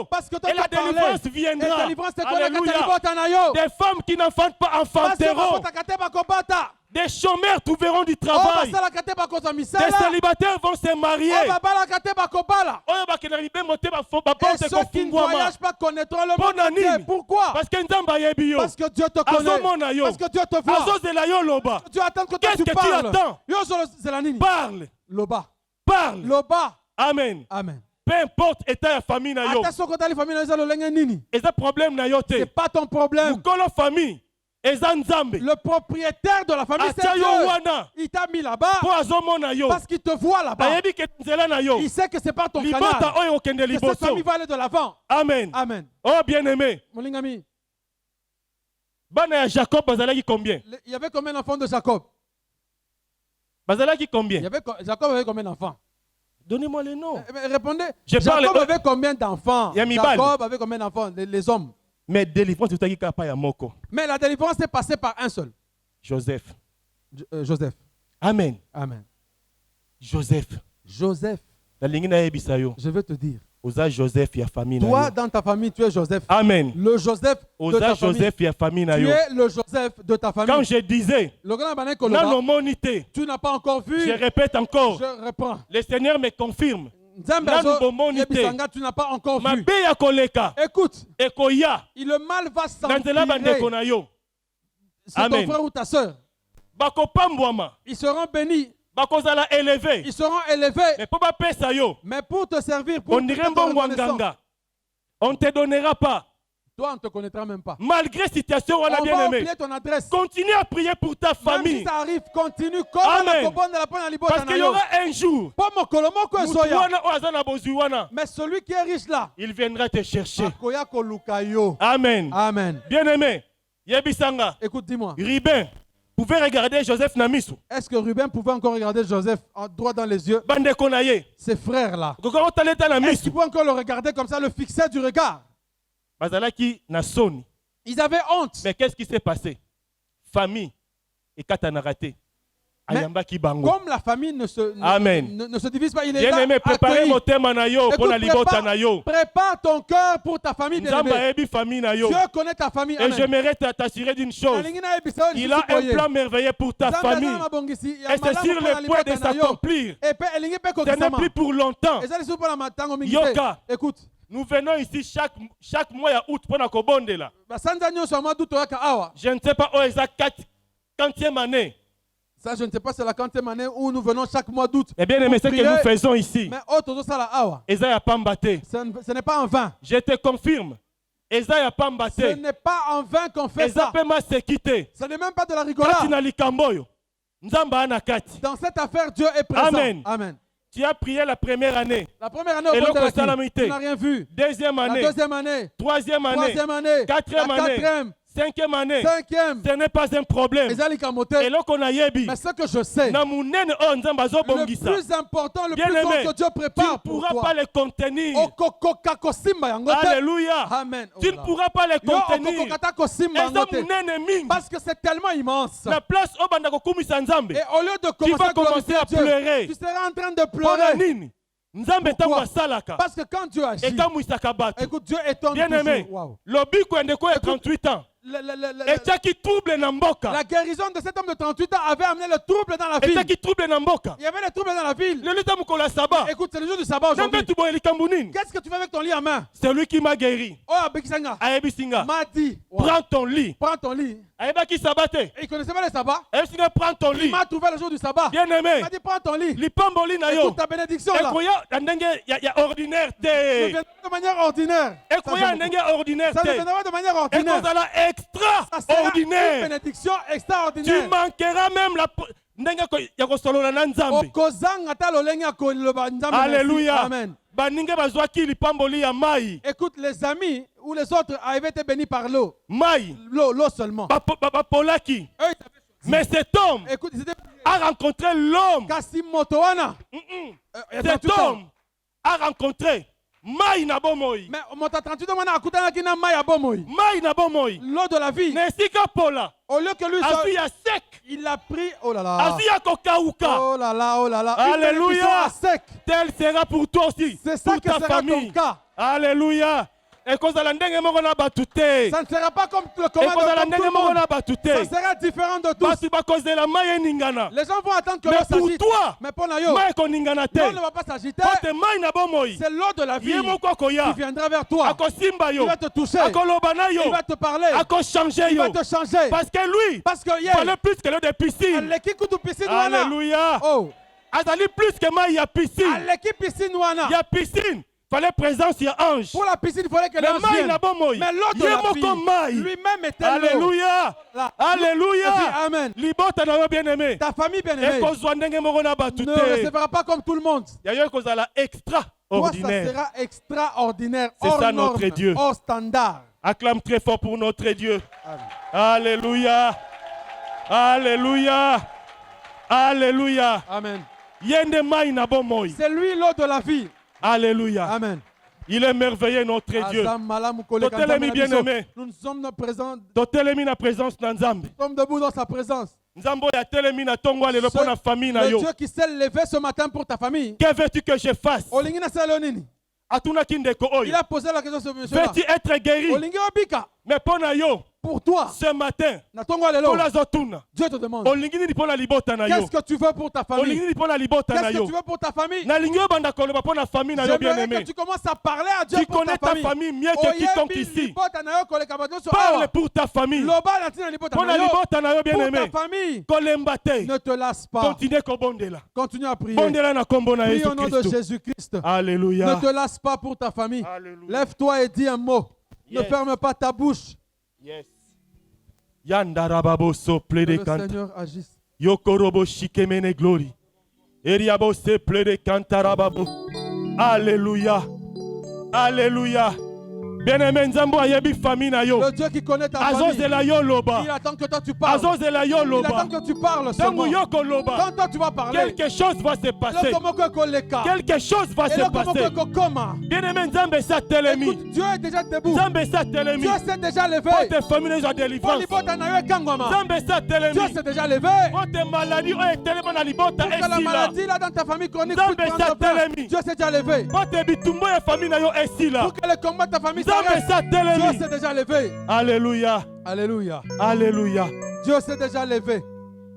parce que toi tu as parlé. Viendra. Alléluia. Des femmes qui n'enfantent pas enfanteront. Des chômeurs trouveront du travail. Des célibataires vont se marier. Et ceux qui ne voyagent pas connaîtront le monde entier. Pourquoi? Parce que Dieu te connaît. Parce que Dieu te voit. Dieu attend que qu'est-ce tu que parles. tu attends? Parle. Loba. Parle. Loba. Amen. Amen. Peu importe état de famille na yo. C'est problème na yo te. C'est pas ton problème. Famille. Le propriétaire de la famille, c'est Dieu. Il t'a mis là-bas parce qu'il te voit là-bas. Il sait que c'est pas ton canal. Que cette famille va aller de l'avant. Amen. Amen. Oh bien-aimé. Mon ami. Jacob bazalaki combien? Il y avait combien d'enfants de Jacob? Bazalaki combien? Jacob avait combien d'enfants? Donnez-moi les noms. Répondez. Jacob avait combien d'enfants? Jacob avait combien d'enfants? Les hommes. Mais délivrance, mais la délivrance est passée par un seul. Joseph. Joseph. Amen. Amen. Joseph. Je veux te dire. Toi, dans ta famille, tu es Joseph. Amen. Le Joseph de ta famille. Tu es le Joseph de ta famille. Quand je disais, tu n'as pas encore vu. Je répète encore. Je reprends. Le Seigneur me confirme. Tu n'as pas encore vu. Écoute. Le mal va s'empirer. C'est ton frère ou ta soeur. Ils seront bénis. Ils seront élevés. Mais pour te servir, pour te donner, on ne te donnera pas. Toi, on ne te connaîtra même pas. Malgré situation, on va oublier ton adresse. Continue à prier pour ta famille. Même si ça arrive, continue. Amen. Parce qu'il y aura un jour. Mais celui qui est riche là, il viendra te chercher. Amen. Amen. Bien-aimé, Yebisanga. Écoute, dis-moi. Ruben pouvait regarder Joseph Namisu. Est-ce que Ruben pouvait encore regarder Joseph droit dans les yeux? Ses frères là. Est-ce qu'il pouvait encore le regarder comme ça, le fixer du regard? Ils avaient honte. Mais qu'est-ce qui s'est passé? Famille et Katanarate. Comme la famille ne se divise pas, il est là accueilli. Prépare ton cœur pour ta famille. Dieu connaît ta famille. Et j'aimerais t'assurer d'une chose. Il a un plan merveilleux pour ta famille. Et c'est sur le point de s'accomplir. Ce n'est plus pour longtemps. Yoka. Écoute. Nous venons ici chaque mois à août pour Nakobonde là. Je ne sais pas où est la 40e année. Ça, je ne sais pas, c'est la 40e année où nous venons chaque mois d'août. Eh bien, mais ce que nous faisons ici, ce n'est pas en vain. Je te confirme. Ce n'est pas en vain qu'on fait ça. Ce n'est même pas de la rigolade. Dans cette affaire, Dieu est présent. Amen. Amen. Tu as prié la première année. La première année, tu n'as rien vu. Deuxième année. La deuxième année. Troisième année. Quatrième année. Cinquième année. Ce n'est pas un problème. Mais ce que je sais, le plus important, le plus grand que Dieu prépare tu ne pourras pas les contenir. Alléluia. Amen. Tu ne pourras pas les contenir. Parce que c'est tellement immense. La place où et au lieu de tu vas commencer à pleurer. tu seras en train de pleurer. Pourquoi? Parce que quand Dieu agit, écoute, Dieu étonne bien-aimé, wow. Le but de 38 ans. La guérison de cet homme de 38 ans avait amené le trouble dans la ville. Il y avait le trouble dans la ville. Écoute, c'est le jour du sabbat aujourd'hui. Qu'est-ce que tu fais avec ton lit en main? C'est lui qui m'a guéri. Oh, Abekisanga m'a dit, wow. Prends ton lit. Prends ton lit. Et il connaissait pas le sabbat. Prends ton lit. Il m'a trouvé le jour du sabbat. Bien-aimé. Il m'a dit, prends ton lit. Écoute ta bénédiction là. Il y a ordinaire. Ne viendra de manière ordinaire. Ça ne viendra de manière ordinaire. Extraordinaire. Une bénédiction extraordinaire. Tu manqueras même la. Alléluia. Amen. Écoute, les amis ou les autres avaient été bénis par l'eau. L'eau seulement. Mais cet homme a rencontré l'homme. Cet homme a rencontré Mai na bomoi. Mais mota 38 ans a akutana kina mai ya bomoi. Mai na bomoi. L'eau de la vie. Nesika pola. Au lieu que lui soit sec, il a pris, oh là là. Asia kokauka. Oh là là, oh là là. Alléluia. Sec. Tel sera pour toi aussi. C'est ça que sera ton cas. Alléluia. Ça ne sera pas comme le commandement de tout le monde. Ça sera différent de tous. Les gens vont attendre que l'eau s'agite. Mais pour Nayo, l'eau ne va pas s'agiter. C'est l'eau de la vie qui viendra vers toi. Il va te toucher. Il va te parler. Il va te changer. Parce que lui, il fallait plus que l'eau de piscine. Alléluia. Il plus que moi, il y a piscine. Il y a piscine. Il fallait présence, il y a ange. Pour la piscine, il fallait que l'ange vienne. Mais l'eau de la vie, lui-même était l'eau. Alléluia. Alléluia. Amen. Libota na bien-aimé. Ta famille bien-aimée ne recevra pas comme tout le monde. Toi, ça sera extraordinaire. C'est ça notre Dieu. Hors standard. Acclame très fort pour notre Dieu. Alléluia. Alléluia. Alléluia. Amen. C'est lui l'eau de la vie. Alléluia. Amen. Il est merveilleux notre Dieu. Bien-aimé. Nous sommes présents. Nous sommes debout dans sa présence. Le Dieu qui s'est levé ce matin pour ta famille. Que veux-tu que je fasse? Il a posé la question sur ce monsieur-là. Veux-tu être guéri? Mais pour toi, ce matin, Dieu te demande, qu'est-ce que tu veux pour ta famille? Qu'est-ce que tu veux pour ta famille? J'aimerais que tu commences à parler à Dieu pour ta famille. Tu connais ta famille mieux que quiconque ici. Parle pour ta famille. Pour ta famille. Ne te lasse pas. Continue à prier. Prie au nom de Jésus-Christ. Alléluia. Ne te lasse pas pour ta famille. Lève-toi et dis un mot. Ne ferme pas ta bouche. Yes. Yandarababo sople de canta. Seigneur agisse. Yokorobo shikemene glory. Eriabo seple de cantarababo. Alléluia. Alléluia. Bien-aimé Nzambo ayebi famille na yo. Le Dieu qui connaît ta famille. Il attend que toi tu parles. Il attend que tu parles seulement. Quand toi tu vas parler, quelque chose va se passer. Quelque chose va se passer. Bien-aimé Nzambe sa telemi. Écoute, Dieu est déjà debout. Nzambe sa telemi. Dieu s'est déjà levé. Votre famille est délivrance. Nzambe sa telemi. Dieu s'est déjà levé. Votre maladie est tellement na libota et la maladie là dans ta famille chronique. Dieu s'est déjà levé. Votre bitumbo ya famille na yo est là. Pour que le combat de ta famille Dieu s'est déjà levé. Alléluia. Alléluia. Alléluia. Dieu s'est déjà levé.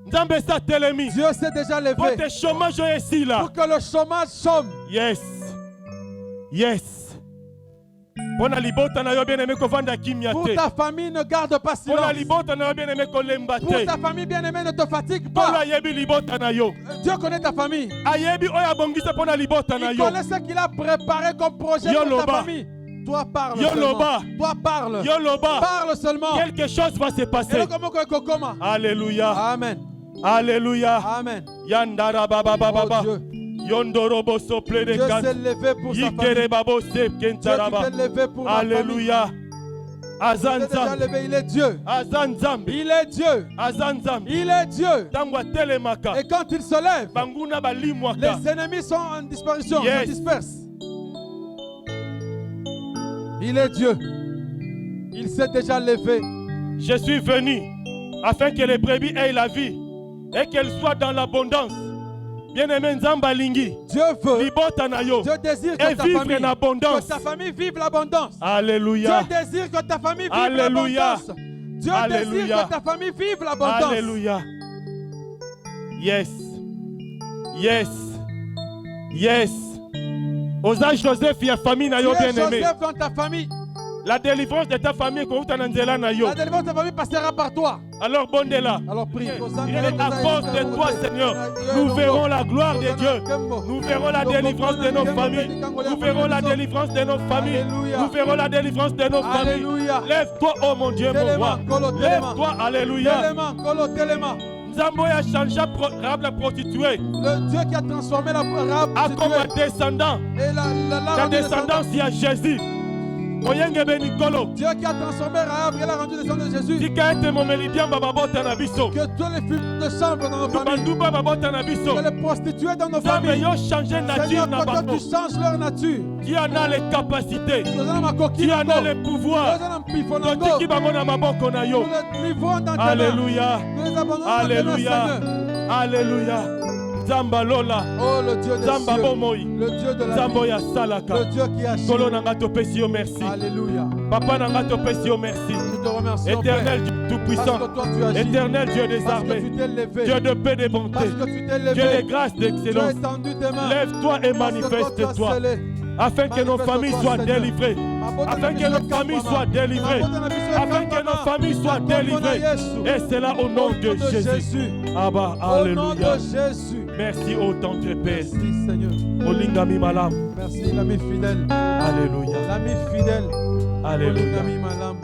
Dieu s'est déjà levé. Votre chômage est ici là. Pour que le chômage somme. Yes. Yes. Pour ta famille, ne garde pas silence. Pour ta famille bien-aimée, ne te fatigue pas. Dieu connaît ta famille. Il connaît ce qu'il a préparé comme projet pour ta famille. Toi parle seulement. Toi parle. Parle seulement. Quelque chose va se passer. Alléluia. Amen. Alléluia. Amen. Yandara baba baba. Yondorobo sople de Dieu s'est levé pour sa famille. Dieu s'est levé pour Alléluia. Azanzam. Il est Dieu. Azanzam. Il est Dieu. Azanzam. Il est Dieu. Et quand il se lève, les ennemis sont en disparition. Ils se dispersent. Il est Dieu. Il s'est déjà levé. Je suis venu afin que les brebis aient la vie et qu'elles soient dans l'abondance. Bien-aimé Nzamba Lingi. Dieu veut. Libota na yo. Dieu désire et vivre en abondance. Que ta famille vive l'abondance. Alléluia. Dieu désire que ta famille vive Alléluia. l'abondance. Dieu désire que ta famille vive l'abondance. Alléluia. Yes. Yes. Yes. Osa Joseph, il y a famille na yo bien-aimé. Joseph dans ta famille. La délivrance de ta famille, la délivrance de ta famille passera par toi. Alors bondela. Alors prie. À force de toi, Seigneur, nous verrons la gloire de Dieu. Nous verrons la délivrance de nos familles. Nous verrons la délivrance de nos familles. Nous verrons la délivrance de nos familles. Lève-toi, oh mon Dieu, mon roi. Lève-toi, alléluia. Nzambo a changé Rahab la prostituée. Le Dieu qui a transformé la Rahab a comme un descendant. La descendance, il y a Jésus. Dieu qui a transformé Rahab, il a rendu descendant de Jésus. Que tous les fumeurs de sang dans nos familles. Que les prostituées dans nos familles. Seigneur, toi tu changes leur nature. Qui en a les capacités. Qui en a les pouvoirs. Alléluia. Alléluia. Alléluia. Zamba Lola. Oh le Dieu des Zamba cieux. Bomoy. Le Dieu de la Zamboya Salaka. Le Dieu qui a Solo nanga topesi yo merci. Alléluia. Papa nanga topesi yo merci. Nous te remercions. Éternel Dieu tout-puissant. Éternel Dieu des armées. Dieu de paix et de bonté. Dieu de grâce d'excellence. Lève-toi et manifeste-toi. Afin que nos familles soient délivrées. Afin que nos familles soient délivrées. Afin que nos familles soient délivrées. Et c'est là au nom de Jésus. Abba, alléluia. Au nom de Jésus. Merci au tendre Père. Merci Seigneur. Olingami malam. Merci l'ami fidèle. Alléluia. L'ami fidèle. Alléluia. Olingami malam.